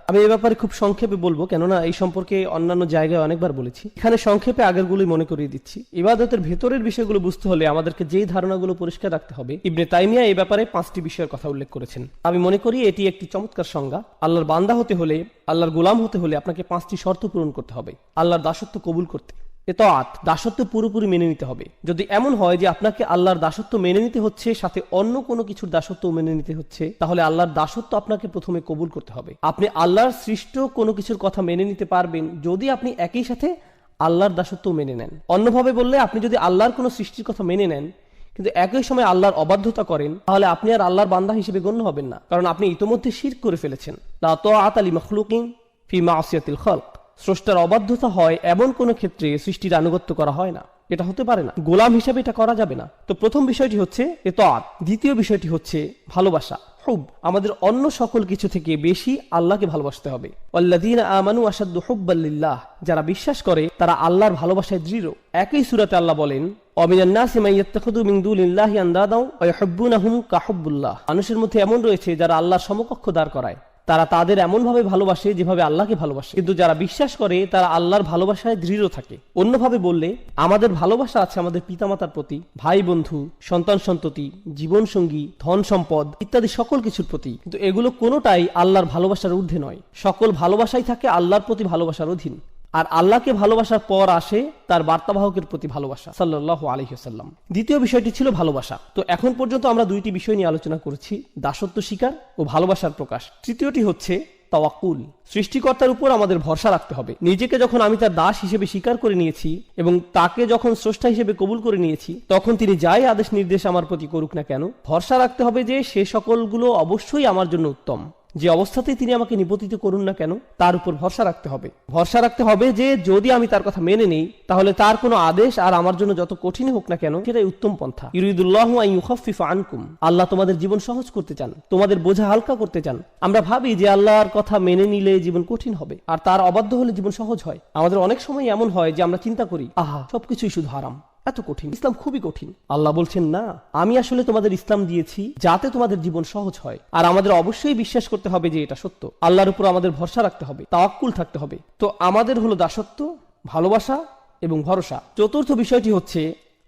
আমি এই ব্যাপারে খুব সংক্ষেপে বলবো, কেননা এই সম্পর্কে অন্যান্য জায়গায় অনেকবার বলেছি। এখানে সংক্ষেপে আগেরগুলোই মনে করিয়ে দিচ্ছি। ইবাদতের ভেতরের বিষয়গুলো বুঝতে হলে আমাদেরকে যেই ধারণাগুলো পরিষ্কার রাখতে হবে, ইবনে তাইমিয়া এই ব্যাপারে 5টি বিষয়ের কথা উল্লেখ করেছেন। আমি মনে করি এটি একটি চমৎকার সংজ্ঞা। আল্লাহর বান্দা হতে হলে, আল্লাহর গোলাম হতে হলে আপনাকে 5টি শর্ত পূরণ করতে হবে। আল্লাহর দাসত্ব কবুল করতে, ইতাআত, দাসত্ব পুরোপুরি মেনে নিতে হবে। যদি এমন হয় যে আপনাকে আল্লাহর দাসত্ব মেনে নিতে হচ্ছে, সাথে অন্য কোনো কিছুর দাসত্ব মেনে নিতে হচ্ছে, তাহলে আল্লাহর দাসত্ব আপনাকে প্রথমে কবুল করতে হবে। আপনি আল্লাহর সৃষ্ট কোনো কিছুর কথা মেনে নিতে পারবেন যদি আপনি একই সাথে আল্লাহর দাসত্ব মেনে নেন। অন্যভাবে বললে, আপনি যদি আল্লাহর কোনো সৃষ্টির কথা মেনে নেন কিন্তু একই সময় আল্লাহর অবাধ্যতা করেন, তাহলে আপনি আর আল্লাহর বান্দা হিসেবে গণ্য হবেন না, কারণ আপনি ইতোমধ্যে শিরক করে ফেলেছেন। লা তাআতা লি মাখলুকিন ফি মাসিয়াতিল খালক। স্রষ্টার অবাধ্যতা হয় এমন কোনো ক্ষেত্রে সৃষ্টির আনুগত্য করা হয় না, এটা হতে পারে না। গোলাম হিসেবে এটা করা যাবে না। তো প্রথম বিষয়টি হচ্ছে ইতাআত। দ্বিতীয় বিষয়টি হচ্ছে ভালোবাসা, হুব। আমাদের অন্য সকল কিছু থেকে বেশি আল্লাহকে ভালোবাসতে হবে। ওয়াল্লাযীনা আমানু আশাদ্দু হুব্বাল লিল্লাহ, যারা বিশ্বাস করে তারা আল্লাহর ভালোবাসায় দৃঢ়। একই সূরাতে আল্লাহ বলেন, ওয়ামিনান নাসি মান ইয়াত্তাখিযু মিন দুনিল্লাহি আনদাদাও ওয়া ইউহিব্বুনাহুম কাহুব্বুল্লাহ। মানুষের মধ্যে এমন রয়েছে যারা আল্লাহর সমকক্ষ দাঁড় করায়, তারা তাদের এমনভাবে ভালোবাসে যেভাবে আল্লাহকে ভালোবাসে, কিন্তু যারা বিশ্বাস করে তারা আল্লাহর ভালোবাসায় দৃঢ় থাকে। অন্যভাবে বললে, আমাদের ভালোবাসা আছে আমাদের পিতামাতার প্রতি, ভাই বন্ধু, সন্তান সন্ততি, জীবন সঙ্গী, ধন সম্পদ ইত্যাদি সকল কিছুর প্রতি, কিন্তু এগুলো কোনোটাই আল্লাহর ভালোবাসার ঊর্ধ্বে নয়। সকল ভালোবাসাই থাকে আল্লাহর প্রতি ভালোবাসার অধীন। আর আল্লাহকে ভালোবাসার পর আসে তার বার্তাবাহকের প্রতি ভালোবাসা, সাল্লাল্লাহু আলাইহি ওয়াসাল্লাম। দ্বিতীয় বিষয়টি ছিল ভালোবাসা। তো এখন পর্যন্ত আমরা দুইটি বিষয় নিয়ে আলোচনা করেছি, দাসত্ব স্বীকার ও ভালোবাসার প্রকাশ। তৃতীয়টি হচ্ছে তাওয়াক্কুল। সৃষ্টিকর্তার উপর আমাদের ভরসা রাখতে হবে। নিজেকে যখন আমি তার দাস হিসেবে স্বীকার করে নিয়েছি এবং তাকে যখন স্রষ্টা হিসেবে কবুল করে নিয়েছি, তখন তিনি যাই আদেশ নির্দেশ আমার প্রতি করুক না কেন, ভরসা রাখতে হবে যে সে সকলগুলো অবশ্যই আমার জন্য উত্তম। যে অবস্থাতেই তিনি আমাকে নিপতিত করুন না কেন, তার উপর ভরসা রাখতে হবে। ভরসা রাখতে হবে যে যদি আমি তার কথা মেনে নেই, তাহলে তার কোনো আদেশ আর আমার জন্য যত কঠিন হোক না কেন, সেটাই উত্তম পন্থা। ইউরিদুল্লাহু আন ইউখাফফিফা আনকুম, আল্লাহ তোমাদের জীবন সহজ করতে চান, তোমাদের বোঝা হালকা করতে চান। আমরা ভাবি যে আল্লাহর কথা মেনে নিলে জীবন কঠিন হবে, আর তার অবাধ্য হলে জীবন সহজ হয়। আমাদের অনেক সময় এমন হয় যে আমরা চিন্তা করি, আহা, সবকিছুই শুধু হারাম, এত কঠিন, ইসলাম খুবই কঠিন। আল্লাহ বলছেন, না, আমি আসলে তোমাদের ইসলাম দিয়েছি যাতে তোমাদের জীবন সহজ হয়। আর আমাদের অবশ্যই বিশ্বাস করতে হবে যে এটা সত্য। আল্লাহর উপর আমাদের ভরসা রাখতে হবে, তাওয়াক্কুল থাকতে হবে। তো আমাদের হলো দাসত্ব, ভালোবাসা এবং ভরসা। চতুর্থ বিষয়টি হচ্ছে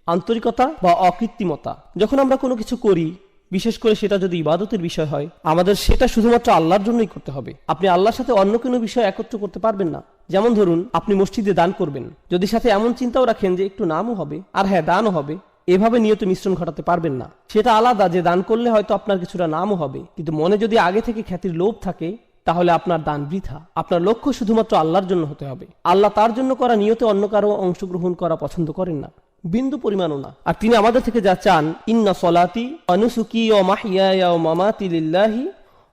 আন্তরিকতা বা অকৃত্রিমতা। যখন আমরা কোনো কিছু করি, বিশেষ করে সেটা যদি ইবাদতের বিষয় হয়, আমাদের সেটা শুধুমাত্র আল্লাহর জন্যই করতে হবে। আপনি আল্লাহর সাথে অন্য কোনো বিষয় একত্র করতে পারবেন না। যেমন ধরুন, আপনি মসজিদে দান করবেন, যদি সাথে এমন চিন্তাও রাখেন যে একটু নামও হবে আর হ্যাঁ দানও হবে, এভাবে নিয়ত মিশ্রণ ঘটাতে পারবেন না। সেটা আলাদা যে দান করলে হয়তো আপনার কিছুটা নামও হবে, কিন্তু মনে যদি আগে থেকে খ্যাতির লোভ থাকে, তাহলে আপনার দান বৃথা। আপনার লক্ষ্য শুধুমাত্র আল্লাহর জন্য হতে হবে। আল্লাহ তার জন্য করা নিয়তে অন্য কারো অংশগ্রহণ করা পছন্দ করেন না। বিন্দু পরিমাণও না। আর তিনি আমাদের থেকে যা চান, ইন্না সলাতি ওয়া নুসুকি ওয়া মাহইয়ায়া ওয়া মামাতি লিল্লাহি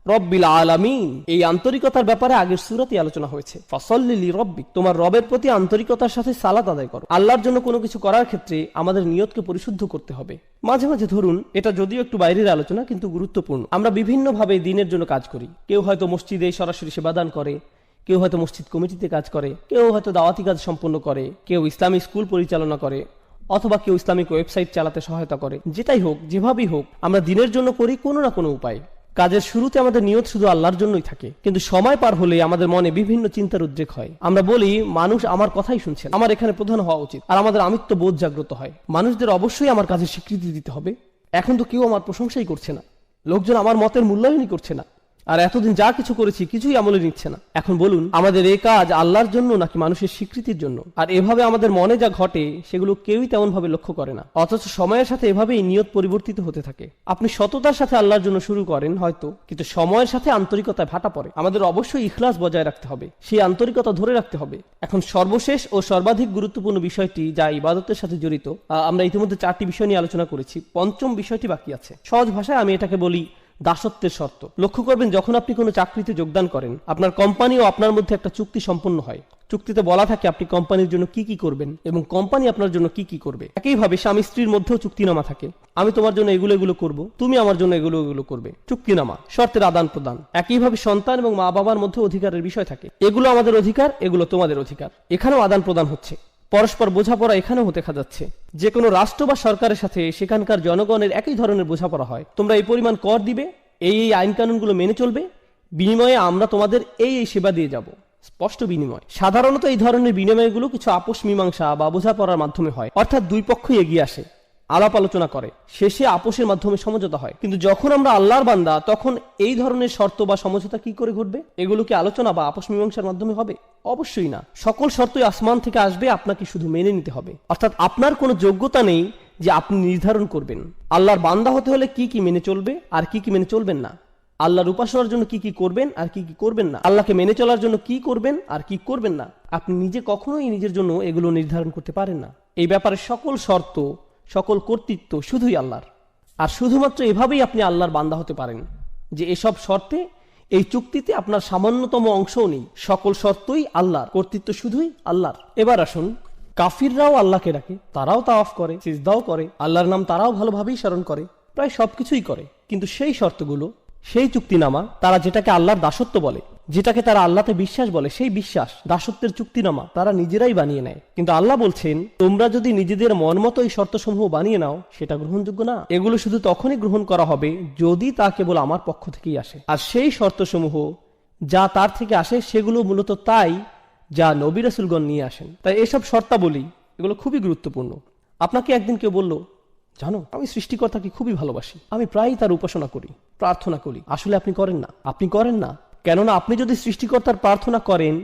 রব্বিল আলামিন, এই আন্তরিকতার ব্যাপারে আগের সূরাতে আলোচনা হয়েছে। ফাসাল্লি লিরাব্বিক, তোমার রবের প্রতি আন্তরিকতার সাথে সালাত আদায় করো। আল্লাহর জন্য কোনো কিছু করার ক্ষেত্রে আমাদের নিয়তকে পরিশুদ্ধ করতে হবে। মাঝে মাঝে ধরুন, এটা যদিও একটু বাইরের আলোচনা কিন্তু গুরুত্বপূর্ণ, আমরা বিভিন্নভাবে দিনের জন্য কাজ করি। কেউ হয়তো মসজিদে সরাসরি সেবাদান করে, কেউ হয়তো মসজিদ কমিটিতে কাজ করে, কেউ হয়তো দাওয়াতি কাজ সম্পন্ন করে, কেউ ইসলামী স্কুল পরিচালনা করে, অথবা কেউ ইসলামিক ওয়েবসাইট চালাতে সহায়তা করে। যেটাই হোক, যেভাবেই হোক, আমরা দিনের জন্য করি কোনো না কোনো উপায়। কাজের শুরুতে আমাদের নিয়ত শুধু আল্লাহর জন্যই থাকে, কিন্তু সময় পার হলে আমাদের মনে বিভিন্ন চিন্তার উদ্রেক হয়। আমরা বলি, মানুষ আমার কথাই শুনছে, আমার এখানে প্রধান হওয়া উচিত, আর আমাদের আমিত্ব বোধ জাগ্রত হয়। মানুষদের অবশ্যই আমার কাজের স্বীকৃতি দিতে হবে। এখন তো কেউ আমার প্রশংসাই করছে না, লোকজন আমার মতের মূল্যায়নই করছে না, আর এতদিন যা কিছু করেছি কিছুই আমলে নিচ্ছে না। এখন বলুন, আমাদের এই কাজ আল্লাহর জন্য নাকি মানুষের স্বীকৃতির জন্য? আর এভাবে আমাদের মনে যা ঘটে সেগুলো কেউই তেমন ভাবে লক্ষ্য করে না, অথচ সময়ের সাথে এভাবেই নিয়ত পরিবর্তিত হতে থাকে। আপনি সততার সাথে আল্লাহর জন্য শুরু করেন হয়তো, কিন্তু সময়ের সাথে আন্তরিকতায় ভাটা পড়ে। আমাদের অবশ্যই ইখলাস বজায় রাখতে হবে, সেই আন্তরিকতা ধরে রাখতে হবে। এখন সর্বশেষ ও সর্বাধিক গুরুত্বপূর্ণ বিষয়টি, যা ইবাদতের সাথে জড়িত, আমরা ইতিমধ্যে 4টি বিষয় নিয়ে আলোচনা করেছি, পঞ্চম বিষয়টি বাকি আছে। সহজ ভাষায় আমি এটাকে বলি দাসত্বের শর্ত। লক্ষ্য করবেন, যখন আপনি কোনো চাকরিতে যোগদান করেন, আপনার কোম্পানি ও আপনার মধ্যে একটা চুক্তি সম্পন্ন হয়। চুক্তিতে বলা থাকে আপনি কোম্পানির জন্য কি কি করবেন এবং কোম্পানি আপনার জন্য কি কি করবে। একইভাবে স্বামী স্ত্রীর মধ্যেও চুক্তিনামা থাকে, আমি তোমার জন্য এগুলো এগুলো করব, তুমি আমার জন্য এগুলো এগুলো করবে। চুক্তিনামা, শর্তের আদান প্রদান। একইভাবে সন্তান এবং মা বাবার মধ্যে অধিকারের বিষয় থাকে, এগুলো আমাদের অধিকার, এগুলো তোমাদের অধিকার। এখানেও আদান প্রদান হচ্ছে, পরস্পর বোঝাপড়া এখানেও দেখা যাচ্ছে। যে কোনো রাষ্ট্র বা সরকারের সাথে সেখানকার জনগণের একই ধরনের বোঝাপড়া হয়। তোমরা এই পরিমাণ কর দিবে, এই আইন কানুনগুলো মেনে চলবে, বিনিময়ে আমরা তোমাদের এই সেবা দিয়ে যাব। স্পষ্ট বিনিময়। সাধারণত এই ধরনের বিনিময়গুলো কিছু আপোষ মীমাংসা বা বোঝাপড়ার মাধ্যমে হয়, অর্থাৎ দুই পক্ষই এগিয়ে আসে, আলাপ আলোচনা করে, শেষে আপোষের মাধ্যমে সমঝোতা হয়। কিন্তু যখন আমরা আল্লাহর বান্দা, তখন এই ধরনের শর্ত বা সমঝোতা কি করে ঘটবে? এগুলো কি আলোচনা বা আপোষ মীমাংসার মাধ্যমে হবে? অবশ্যই না। সকল শর্তই আসমান থেকে আসবে, আপনাকে শুধু মেনে নিতে হবে। অর্থাৎ আপনার কোনো যোগ্যতা নেই যে আপনি নির্ধারণ করবেন আল্লাহর বান্দা হতে হলে কি কি মেনে চলবে আর কি কি মেনে চলবেন না, আল্লাহর উপাসনার জন্য কি কি করবেন আর কি কি করবেন না, আল্লাহকে মেনে চলার জন্য কি করবেন আর কি করবেন না। আপনি নিজে কখনোই নিজের জন্য এগুলো নির্ধারণ করতে পারেন না। এই ব্যাপারে সকল শর্ত, সকল কর্তৃত্ব শুধুই আল্লাহর। আর শুধুমাত্র এভাবেই আপনি আল্লাহর বান্দা হতে পারেন যে এসব শর্তে, এই চুক্তিতে আপনার সামান্যতম অংশও নেই। সকল শর্তই আল্লাহর, কর্তৃত্ব শুধুই আল্লাহর। এবার আসুন, কাফিররাও আল্লাহকে ডাকে, তারাও তাওয়াফ করে, সিজদাও করে, আল্লাহর নাম তারাও ভালোভাবেই স্মরণ করে, প্রায় সবকিছুই করে। কিন্তু সেই শর্তগুলো, সেই চুক্তিনামা, তারা যেটাকে আল্লাহর দাসত্ব বলে, যেটাকে তারা আল্লাহতে বিশ্বাস বলে, সেই বিশ্বাস, দাসত্বের চুক্তিনামা তারা নিজেরাই বানিয়ে নেয়। কিন্তু আল্লাহ বলছেন, তোমরা যদি নিজেদের মন মতো এই শর্তসমূহ বানিয়ে নাও, সেটা গ্রহণযোগ্য না। এগুলো শুধু তখনই গ্রহণ করা হবে যদি তা কেবল আমার পক্ষ থেকেই আসে। আর সেই শর্তসমূহ যা তার থেকে আসে, সেগুলো মূলত তাই যা নবী রাসূলগণ নিয়ে আসেন। তাই এসব শর্তাবলী, এগুলো খুবই গুরুত্বপূর্ণ। আপনাকে একদিন কেউ বলল, জানো, আমি সৃষ্টিকর্তাকে খুবই ভালোবাসি, আমি প্রায়ই তার উপাসনা করি, প্রার্থনা করি। আসলে আপনি করেন না। আপনি করেন না, কেননা আপনি যদি সৃষ্টিকর্তার প্রার্থনা করেন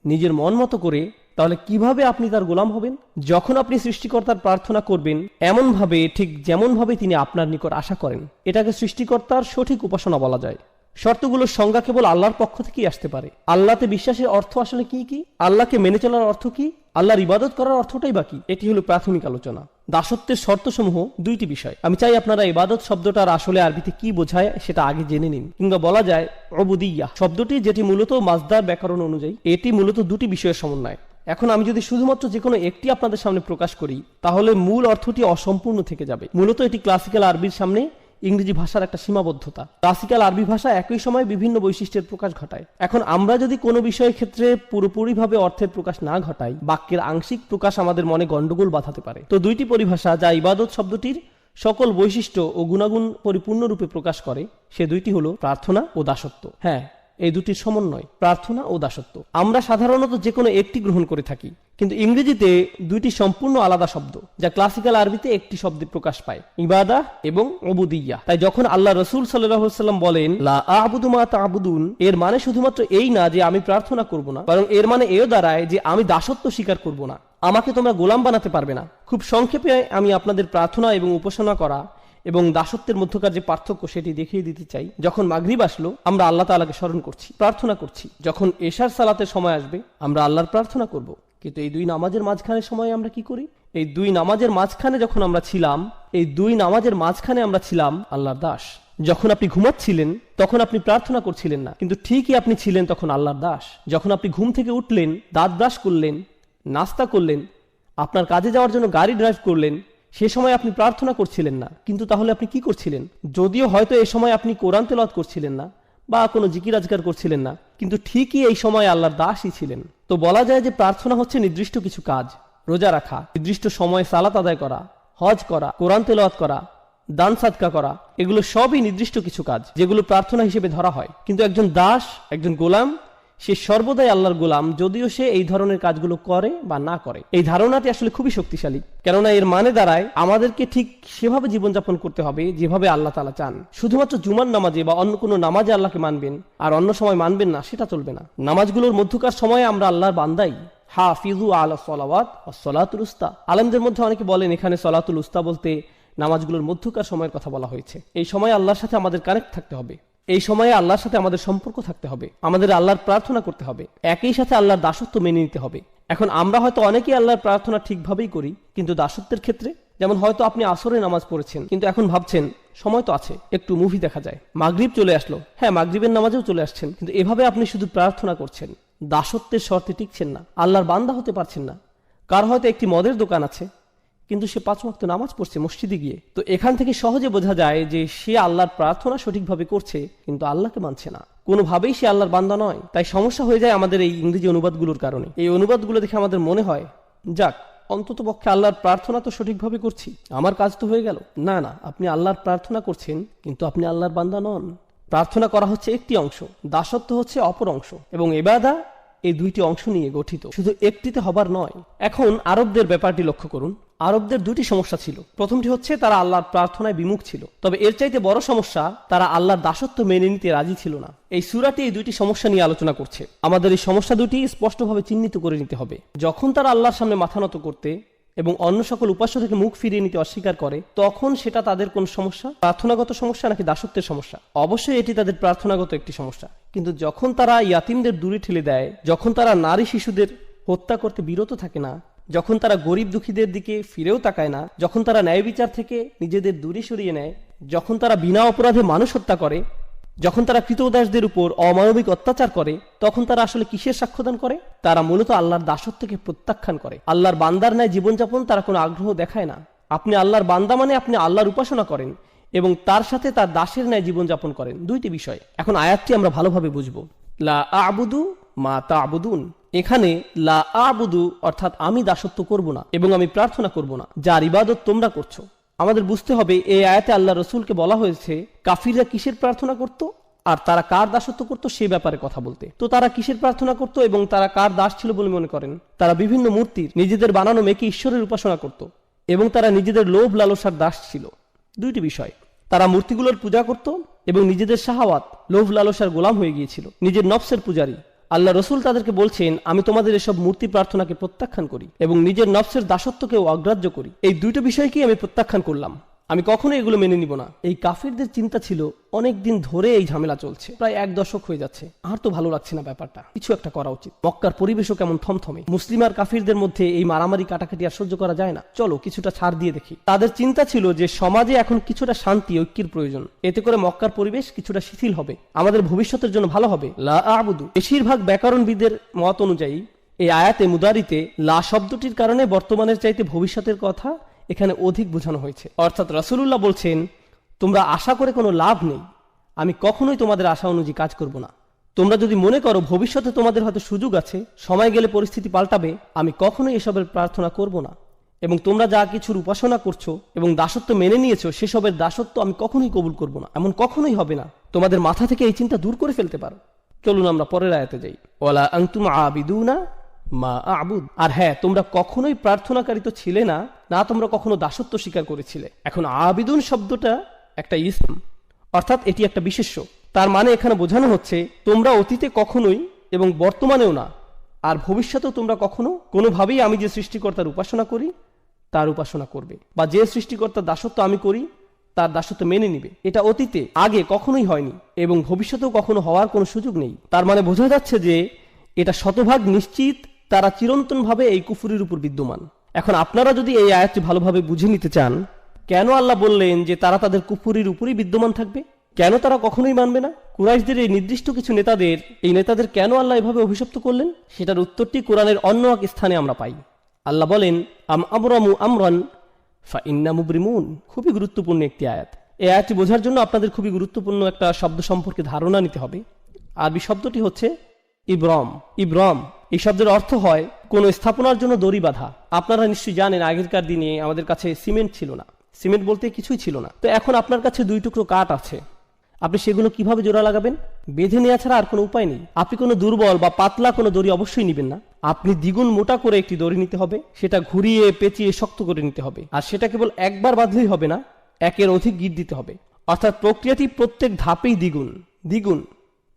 নিজের মন মতো করে, তাহলে কিভাবে আপনি তার গোলাম হবেন? যখন আপনি সৃষ্টিকর্তার প্রার্থনা করবেন এমন ভাবে, ঠিক যেমন ভাবে তিনি আপনার নিকট আশা করেন, এটাকে সৃষ্টিকর্তার সঠিক উপাসনা বলা যায়। শর্তগুলোর সংজ্ঞা কেবল আল্লাহর পক্ষ থেকেই আসতে পারে। আল্লাহতে বিশ্বাসের অর্থ আসলে কি কি? আল্লাহকে মেনে চলার অর্থ কি? আল্লাহর ইবাদত করার অর্থটাই বাকি। এটি হলো প্রাথমিক আলোচনা। দাসত্বের শর্তসমূহ দুইটি বিষয়। আমি চাই আপনারা ইবাদত শব্দটার আসলে আরবিতে কি বোঝায় সেটা আগে জেনে নিন। কিংবা বলা যায় উবুদিয়্যা শব্দটি, যেটি মূলত মাজদার ব্যাকরণ অনুযায়ী, এটি মূলত দুটি বিষয়ের সমন্বয়। এখন আমি যদি শুধুমাত্র যে কোনো একটি আপনাদের সামনে প্রকাশ করি, তাহলে মূল অর্থটি অসম্পূর্ণ থেকে যাবে। মূলত এটি ক্লাসিক্যাল আরবির সামনে ইংরেজি ভাষার একটা সীমাবদ্ধতা। ক্লাসিক্যাল আরবি ভাষা একই সময় বিভিন্ন বৈশিষ্ট্যের প্রকাশ ঘটায়। এখন আমরা যদি কোনো বিষয়ের ক্ষেত্রে পুরোপুরিভাবে অর্থের প্রকাশ না ঘটাই, বাক্যের আংশিক প্রকাশ আমাদের মনে গন্ডগোল বাঁধাতে পারে। তো দুইটি পরিভাষা যা ইবাদত শব্দটির সকল বৈশিষ্ট্য ও গুণাগুণ পরিপূর্ণরূপে প্রকাশ করে, সে দুইটি হলো প্রার্থনা ও দাসত্ব। হ্যাঁ, এই দুটির সমন্বয়, প্রার্থনা ও দাসত্ব। আমরা সাধারণত যে কোনো একটি গ্রহণ করে থাকি, কিন্তু ইংরেজিতে দুইটি সম্পূর্ণ আলাদা শব্দ, যা ক্লাসিক্যাল আরবিতে একটি শব্দে প্রকাশ পায়, ইবাদাহ এবং উবুদিয়্যা। তাই যখন আল্লাহ রাসূল সাল্লাল্লাহু আলাইহি ওয়াসাল্লাম বলেন লা আ'বুদু মা তা'বুদুন, এর মানে শুধুমাত্র এই না যে আমি প্রার্থনা করব না, বরং এর মানে এও দাঁড়ায় যে আমি দাসত্ব স্বীকার করব না, আমাকে তোমরা গোলাম বানাতে পারবে না। খুব সংক্ষেপে আমি আপনাদের প্রার্থনা এবং উপাসনা করা এবং দাসত্বের মধ্যকার যে পার্থক্য সেটি দেখিয়ে দিতে চাই। যখন মাগরিব আসলো, আমরা আল্লাহ তাআলাকে স্মরণ করছি, প্রার্থনা করছি। যখন এশার সালাতের সময় আসবে, আমরা আল্লাহর প্রার্থনা করব। কিন্তু এই দুই নামাজের মাঝখানে সময় আমরা কি করি? এই দুই নামাজের মাঝখানে যখন আমরা ছিলাম, এই দুই নামাজের মাঝখানে আমরা ছিলাম আল্লাহর দাস। যখন আপনি ঘুমাচ্ছিলেন তখন আপনি প্রার্থনা করছিলেন না, কিন্তু ঠিকই আপনি ছিলেন তখন আল্লাহর দাস। যখন আপনি ঘুম থেকে উঠলেন, দাঁত ব্রাশ করলেন, নাস্তা করলেন, আপনার কাজে যাওয়ার জন্য গাড়ি ড্রাইভ করলেন, সে সময় আপনি প্রার্থনা করছিলেন না, কিন্তু তাহলে আপনি কি করছিলেন? যদিও হয়তো এই সময় আপনি কোরআন তেলাওয়াত করছিলেন না বা কোনো জিকির আজকার করছিলেন না, কিন্তু ঠিকই এই সময় আল্লাহর দাসই ছিলেন। তো বলা যায় যে প্রার্থনা হচ্ছে নির্দিষ্ট কিছু কাজ, রোজা রাখা, নির্দিষ্ট সময়ে সালাত আদায় করা, হজ করা, কোরআন তেলাওয়াত করা, দান সাদকা করা, এগুলো সবই নির্দিষ্ট কিছু কাজ যেগুলো প্রার্থনা হিসেবে ধরা হয়। কিন্তু একজন দাস, একজন গোলাম, সে সর্বদাই আল্লাহর গোলাম, যদিও সে এই ধরনের কাজগুলো করে বা না করে। এই ধারণাটি আসলে খুবই শক্তিশালী, কেননা এর মানে দাঁড়ায় আমাদেরকে ঠিক সেভাবে জীবনযাপন করতে হবে যেভাবে আল্লাহ তাআলা চান। শুধুমাত্র জুমার নামাজে বা অন্য কোনো নামাজে আল্লাহকে মানবেন আর অন্য সময় মানবেন না, সেটা চলবে না। নামাজগুলোর মধ্যকার সময়ে আমরা আল্লাহর বান্দাই। হাফিজু আলা সলাওয়াত ওয়াস সালাতুল উস্তা। আলেমদের মধ্যে অনেকে বলেন এখানে সলাতুল উস্তা বলতে নামাজগুলোর মধ্যকার সময়ের কথা বলা হয়েছে। এই সময়ে আল্লাহর সাথে আমাদের কানেক্ট থাকতে হবে, এই সময়ে আল্লাহর সাথে আমাদের সম্পর্ক থাকতে হবে, আমাদের আল্লাহর প্রার্থনা করতে হবে, একই সাথে আল্লাহর দাসত্ব মেনে নিতে হবে। এখন আমরা হয়তো অনেকেই আল্লাহর প্রার্থনা ঠিকভাবেই করি, কিন্তু দাসত্বের ক্ষেত্রে, যেমন হয়তো আপনি আসরে নামাজ পড়েছেন কিন্তু এখন ভাবছেন সময় তো আছে, একটু মুভি দেখা যায়, মাগরিব চলে আসলো, হ্যাঁ মাগরিবের নামাজেও চলে আসছেন, কিন্তু এভাবে আপনি শুধু প্রার্থনা করছেন, দাসত্বের শর্তে টিকছেন না, আল্লাহর বান্দা হতে পারছেন না। কার হয়তো একটি মদের দোকান আছে কিন্তু সে 5 ওয়াক্ত নামাজ পড়ছে মসজিদে গিয়ে। তো এখান থেকে সহজে বোঝা যায় যে সে আল্লাহর প্রার্থনা সঠিকভাবে করছে কিন্তু আল্লাহকে মানছে না, কোনোভাবেই সে আল্লাহর বান্দা নয়। তাই সমস্যা হয়ে যায় আমাদের এই ইংরেজি অনুবাদগুলোর কারণে। এই অনুবাদগুলো দেখে আমাদের মনে হয় যাক, অন্তত পক্ষে আল্লাহর প্রার্থনা তো সঠিকভাবে করছি, আমার কাজ তো হয়ে গেল। না না, আপনি আল্লাহর প্রার্থনা করছেন কিন্তু আপনি আল্লাহর বান্দা নন। প্রার্থনা করা হচ্ছে একটি অংশ, দাসত্ব হচ্ছে অপর অংশ, এবং ইবাদা এই দুইটি অংশ নিয়ে গঠিত, শুধু একটিতে হবার নয়। এখন আরবদের ব্যাপারটি লক্ষ্য করুন। আরবদের দুটি সমস্যা ছিল। প্রথমটি হচ্ছে তারা আল্লাহর প্রার্থনায় বিমুখ ছিল, তবে এর চাইতে বড় সমস্যা তারা আল্লাহর দাসত্ব মেনে নিতে রাজি ছিল না। এই সূরাটি এই দুইটি সমস্যা নিয়ে আলোচনা করছে। আমাদের এই সমস্যা দুটি স্পষ্টভাবে চিহ্নিত করে নিতে হবে। যখন তারা আল্লাহর সামনে মাথা নত করতে এবং অন্য সকল উপাস্য থেকে মুখ ফিরিয়ে নিতে অস্বীকার করে, তখন সেটা তাদের কোন সমস্যা? প্রার্থনাগত সমস্যা নাকি দাসত্বের সমস্যা? অবশ্যই এটি তাদের প্রার্থনাগত একটি সমস্যা। কিন্তু যখন তারা ইয়াতিমদের দূরে ঠেলে দেয়, যখন তারা নারী শিশুদের হত্যা করতে বিরত থাকে না, যখন তারা গরিব দুঃখীদের দিকে ফিরেও তাকায় না, যখন তারা ন্যায় বিচার থেকে নিজেদের দূরে সরিয়ে নেয়, যখন তারা বিনা অপরাধে মানুষ হত্যা করে, যখন তারা কৃতদাসদের উপর অমানবিক অত্যাচার করে, তখন তারা আসলে কিসের সাক্ষ্যদান করে? তারা মূলত আল্লাহর দাসত্বকে প্রত্যাখ্যান করে। আল্লাহর বান্দার ন্যায় জীবনযাপন তারা কোনো আগ্রহ দেখায় না। আপনি আল্লাহর বান্দা মানে আপনি আল্লাহর উপাসনা করেন এবং তার সাথে তার দাসের ন্যায় জীবনযাপন করেন, দুইটি বিষয়। এখন আয়াতটি আমরা ভালোভাবে বুঝবো। লা আ'বুদু মা তা'বুদুন, এখানে লা আ'বুদু অর্থাৎ আমি দাসত্ব করব না এবং আমি প্রার্থনা করব না, যার ইবাদত তোমরা করছো। আমাদের বুঝতে হবে এই আয়াতে আল্লাহ রসুলকে বলা হয়েছে কাফিররা কিসের প্রার্থনা করত আর তারা কার দাসত্ব করত সে ব্যাপারে কথা বলতে। তো তারা কিসের প্রার্থনা করত এবং তারা কার দাস ছিল বলে মনে করেন? তারা বিভিন্ন মূর্তির, নিজেদের বানানো মেয়েকে ঈশ্বরের উপাসনা করত এবং তারা নিজেদের লোভ লালসার দাস ছিল। দুইটি বিষয়, তারা মূর্তিগুলোর পূজা করত এবং নিজেদের শাহাওয়াত, লোভ লালসার গোলাম হয়ে গিয়েছিল, নিজের নফসের পূজারী। আল্লাহ রসুল তাদেরকে বলছেন আমি তোমাদের এসব মূর্তি প্রার্থনাকে প্রত্যাখ্যান করি এবং নিজের নফসের দাসত্বকেও অগ্রাহ্য করি। এই দুইটা বিষয়কেই আমি প্রত্যাখ্যান করলাম, আমি কখনো এগুলো মেনে নিব না। এই কাফিরদের চিন্তা ছিল অনেক দিন ধরে এই ঝামেলা চলছে, প্রায় 1 দশক হয়ে যাচ্ছে, আর তো ভালো লাগছে না ব্যাপারটা, কিছু একটা করা উচিত। মক্কার পরিবেশও কেমন থমথমে, মুসলিম আর কাফিরদের মধ্যে এই মারামারি কাটাকাটি আর সহ্য করা যায় না, চলো কিছুটা ছাড় দিয়ে দেখি। তাদের চিন্তা ছিল যে সমাজে এখন কিছুটা শান্তি ঐক্যের প্রয়োজন, এতে করে মক্কার পরিবেশ কিছুটা শিথিল হবে, আমাদের ভবিষ্যতের জন্য ভালো হবে। লা আ'বুদু, বেশিরভাগ ব্যাকরণবিদের মত অনুযায়ী এই আয়াতে মুদারিতে লা শব্দটির কারণে বর্তমানের চাইতে ভবিষ্যতের কথা এখানে অধিক বোঝানো হয়েছে। অর্থাৎ রাসূলুল্লাহ বলছেন তোমরা আশা করে কোনো লাভ নেই, আমি কখনোই তোমাদের আশা অনুযায়ী কাজ করব না। তোমরা যদি মনে করো ভবিষ্যতে তোমাদের হয়তো সুযোগ আছে, সময় গেলে পরিস্থিতি পাল্টাবে, আমি কখনোই এসবের প্রার্থনা করব না। এবং তোমরা যা কিছুর উপাসনা করছো এবং দাসত্ব মেনে নিয়েছো সেসবের দাসত্ব আমি কখনোই কবুল করব না, এমন কখনোই হবে না। তোমাদের মাথা থেকে এই চিন্তা দূর করে ফেলতে পারো। চলুন আমরা পরের আয়াতে যাই। ওয়ালা আনতুম আবিদুনা মা আ'বুদ, আর হ্যাঁ তোমরা কখনোই প্রার্থনাকারী তো ছিলে না, না তোমরা কখনো দাসত্ব স্বীকার করেছিলে। এখন আবিদুন শব্দটা একটা ইসম, অর্থাৎ এটি একটা বিশেষ্য। তার মানে এখানে বোঝানো হচ্ছে তোমরা অতীতে কখনোই এবং বর্তমানেও না আর ভবিষ্যতেও তোমরা কখনো কোনোভাবেই আমি যে সৃষ্টিকর্তার উপাসনা করি তার উপাসনা করবে, বা যে সৃষ্টিকর্তার দাসত্ব আমি করি তার দাসত্ব মেনে নিবে। এটা অতীতে আগে কখনোই হয়নি এবং ভবিষ্যতেও কখনো হওয়ার কোনো সুযোগ নেই। তার মানে বোঝা যাচ্ছে যে এটা শতভাগ নিশ্চিত তারা চিরন্তনভাবে এই কুফরির উপর বিদ্যমান। এখন আপনারা যদি এই আয়াতটি ভালোভাবে বুঝে নিতে চান, কেন আল্লাহ বললেন যে তারা তাদের কুফরির উপরই বিদ্যমান থাকবে, কেন তারা কখনোই মানবে না, কুরাইশদের এই নির্দিষ্ট কিছু নেতাদের কেন আল্লাহ এভাবে অভিশপ্ত করলেন, সেটার উত্তরটি কোরআনের অন্য এক স্থানে আমরা পাই। আল্লাহ বলেন, আম আবরামু আমরান ফা ইন্না মুবরিমুন। খুবই গুরুত্বপূর্ণ একটি আয়াত। এই আয়াতটি বোঝার জন্য আপনাদের খুবই গুরুত্বপূর্ণ একটা শব্দ সম্পর্কে ধারণা নিতে হবে। আরবি শব্দটি হচ্ছে ইব্রম। ইব্রম এই শব্দের অর্থ হয় কোন স্থাপনার জন্য দড়ি বাঁধা। আপনারা নিশ্চয়ই জানেন, আগেরকার দিনে আমাদের কাছে সিমেন্ট ছিল না, সিমেন্ট বলতে কিছুই ছিল না। তো এখন আপনার কাছে 2 টুকরো কাঠ আছে, আপনি সেগুলো কিভাবে জোড়া লাগাবেন? বেঁধে নেওয়া ছাড়া আর কোনো উপায় নেই। আপনি কোনো দুর্বল বা পাতলা কোনো দড়ি অবশ্যই নেবেন না, আপনি দ্বিগুণ মোটা করে একটি দড়ি নিতে হবে, সেটা ঘুরিয়ে পেঁচিয়ে শক্ত করে নিতে হবে। আর সেটা কেবল একবার বাঁধলেই হবে না, একের অধিক গিট দিতে হবে। অর্থাৎ প্রক্রিয়াটি প্রত্যেক ধাপেই দ্বিগুণ, দ্বিগুণ,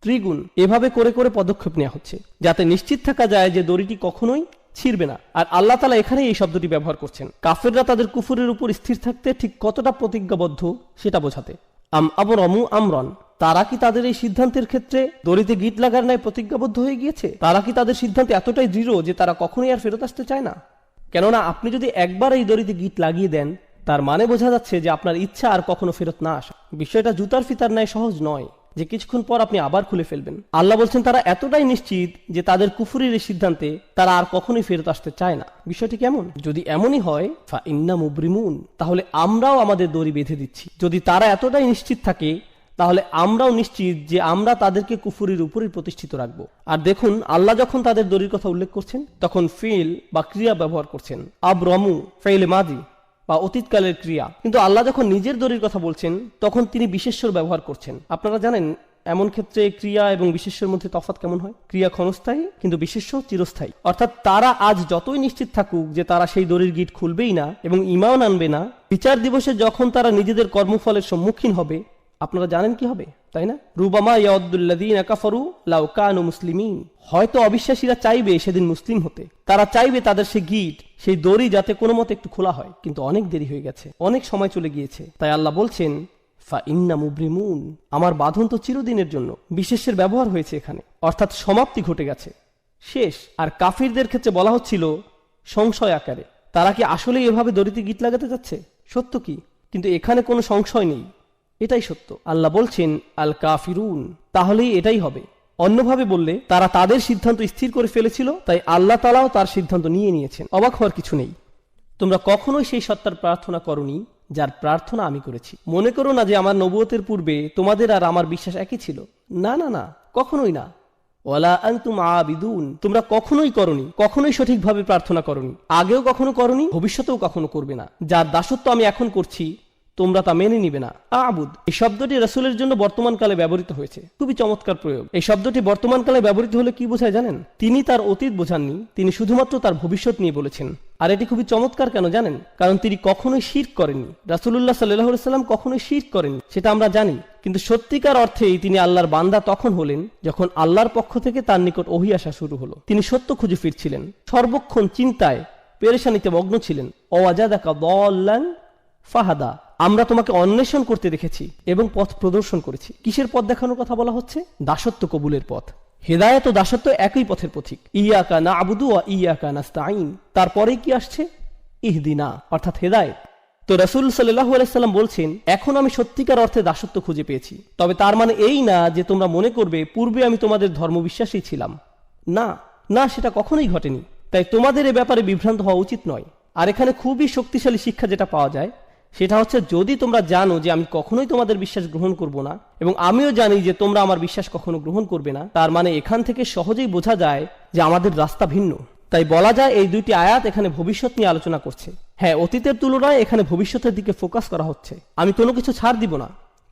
ত্রিগুণ এভাবে করে করে পদক্ষেপ নেওয়া হচ্ছে, যাতে নিশ্চিত থাকা যায় যে দড়িটি কখনোই ছিঁড়বে না। আর আল্লাহ তাআলা এখানেই এই শব্দটি ব্যবহার করছেন কাফেররা তাদের কুফরের উপর স্থির থাকতে ঠিক কতটা প্রতিজ্ঞাবদ্ধ সেটা বোঝাতে। আম আবরামু আমরন, তারা কি তাদের এই সিদ্ধান্তের ক্ষেত্রে দড়িতে গিট লাগার ন্যায় প্রতিজ্ঞাবদ্ধ হয়ে গিয়েছে? তারা কি তাদের সিদ্ধান্তে এতটাই দৃঢ় যে তারা কখনোই আর ফেরত আসতে চায় না? কেননা আপনি যদি একবার এই দড়িতে গিট লাগিয়ে দেন, তার মানে বোঝা যাচ্ছে যে আপনার ইচ্ছা আর কখনো ফেরত না আসা। বিষয়টা জুতার ফিতার ন্যায় সহজ নয় যে কিছুক্ষণ পর আপনি আবার খুলে ফেলবেন। আল্লাহ বলছেন তারা এতটাই নিশ্চিত যে তাদের কুফরির এই সিদ্ধান্তে তারা আর কখনোই ফেরত আসতে চায় না। বিষয়টি কেমন? যদি এমনই হয় ফা ইন্না মুবরিমুন, তাহলে আমরাও আমাদের দড়ি বেঁধে দিচ্ছি। যদি তারা এতটাই নিশ্চিত থাকে, তাহলে আমরাও নিশ্চিত যে আমরা তাদেরকে কুফরির উপরই প্রতিষ্ঠিত রাখবো। আর দেখুন, আল্লাহ যখন তাদের দড়ির কথা উল্লেখ করছেন, তখন ফিল বা ক্রিয়া ব্যবহার করছেন। আবরামু ফাইলে মাদি বা অতীতকালের ক্রিয়া। কিন্তু আল্লাহ যখন নিজের দড়ির কথা বলছেন, তখন তিনি বিশেষ্যর ব্যবহার করছেন। আপনারা জানেন এমন ক্ষেত্রে ক্রিয়া এবং বিশেষ্যের মধ্যে তফাৎ কেমন হয়? ক্রিয়া ক্ষণস্থায়ী, কিন্তু বিশেষ্য চিরস্থায়ী। অর্থাৎ তারা আজ যতই নিশ্চিত থাকুক যে তারা সেই দড়ির গিট খুলবেই না এবং ঈমান আনবে না, বিচার দিবসে যখন তারা নিজেদের কর্মফলের সম্মুখীন হবে, আপনারা জানেন কি হবে, তাই না? রুবামা ইয়াউদ্দুল্লাযীনা কাফারু লাউ কানু মুসলিমিন। হয়তো অবিশ্বাসীরা চাইবে সেদিন মুসলিম হতে, তারা চাইবে তাদের সেই গিট, সেই দড়ি যাতে কোনো মতে একটু খোলা হয়, কিন্তু অনেক দেরি হয়ে গেছে, অনেক সময় চলে গিয়েছে। তাই আল্লাহ বলছেন ফা ইন্না মুবরিমুন, আমার বাঁধন তো চিরদিনের জন্য। বিশেষের ব্যবহার হয়েছে এখানে, অর্থাৎ সমাপ্তি ঘটে গেছে, শেষ। আর কাফিরদের ক্ষেত্রে বলা হচ্ছিল সংশয় আকারে, তারা কি আসলে এভাবে দড়িতে গিট লাগাতে যাচ্ছে? সত্য কি? কিন্তু এখানে কোনো সংশয় নেই, এটাই সত্য। আল্লাহ বলছেন আল কাফিরুন, তাহলেই এটাই হবে। অন্যভাবে বললে, তারা তাদের সিদ্ধান্ত স্থির করে ফেলেছিল, তাই আল্লাহ তাআলাও তার সিদ্ধান্ত নিয়েছেন। অবাক হওয়ার কিছু নেই। তোমরা কখনোই সেই সত্তার প্রার্থনা করনি যার প্রার্থনা আমি করেছি। মনে করো না যে আমার নবুয়তের পূর্বে তোমাদের আর আমার বিশ্বাস একই ছিল। না না না, কখনোই না। ওয়ালা আনতুম আবিদুন, তোমরা কখনোই করনি, কখনোই সঠিকভাবে প্রার্থনা করনি, আগেও কখনো করনি, ভবিষ্যতেও কখনো করবে না। যার দাসত্ব আমি এখন করছি, তোমরা তা মেনে নিবে না। আবুদ এই শব্দটি রাসূলের জন্য বর্তমানকালে ব্যবহৃত হয়েছে। খুবই চমৎকার প্রয়োগ। এই শব্দটি বর্তমানকালে ব্যবহৃত হলে কি বোঝায় জানেন? তিনি তার অতীত বোঝাননি, তিনি শুধুমাত্র তার ভবিষ্যৎ নিয়ে বলেছেন। আর এটি খুবই চমৎকার কেন জানেন? কারণ তিনি কখনোই শিরক করেননি। রাসূলুল্লাহ সাল্লাল্লাহু আলাইহি ওয়াসাল্লাম কখনোই শিরক করেননি, সেটা আমরা জানি। কিন্তু সত্যিকার অর্থেই তিনি আল্লাহর বান্দা তখন হলেন যখন আল্লাহর পক্ষ থেকে তার নিকট ওহী আসা শুরু হলো। তিনি সত্য খুঁজে ফিরছিলেন, সর্বক্ষণ চিন্তায় পেরেশানিতে মগ্ন ছিলেন। ওয়াজাদাকা দাল্লান ফাহাদা, আমরা তোমাকে অন্বেষণ করতে দেখেছি এবং পথ প্রদর্শন করেছি। কিসের পথ দেখানোর কথা বলা হচ্ছে? দাসত্ব কবুলের পথ। হেদায়েত ও দাসত্ব একই পথের পথিক। ইয়াকা না'বুদু ওয়া ইয়াকা নাস্তাঈন, তারপরেই কি আসছে? ইহদিনা, অর্থাৎ হেদায়েত। তো রাসূল সাল্লাল্লাহু আলাইহি সাল্লাম বলছেন, এখন আমি সত্যিকার অর্থে দাসত্ব খুঁজে পেয়েছি। তবে তার মানে এই না যে তোমরা মনে করবে পূর্বে আমি তোমাদের ধর্মবিশ্বাসী ছিলাম। না না, সেটা কখনোই ঘটেনি। তাই তোমাদের এ ব্যাপারে বিভ্রান্ত হওয়া উচিত নয়। আর এখানে খুবই শক্তিশালী শিক্ষা যেটা পাওয়া যায়, সেটা হচ্ছে যদি তোমরা জানো যে আমি কখনোই তোমাদের বিশ্বাস গ্রহণ করব না, এবং আমিও জানি যে তোমরা আমার বিশ্বাস কখনো গ্রহণ করবে না, তার মানে এখান থেকে সহজেই বোঝা যায় যে আমাদের রাস্তা ভিন্ন। তাই বলা যায় এই দুইটি আয়াত এখানে ভবিষ্যৎ নিয়ে আলোচনা করছে। হ্যাঁ, অতীতের তুলনায় এখানে ভবিষ্যতের দিকে ফোকাস করা হচ্ছে। আমি কোনো কিছু ছাড় দিব না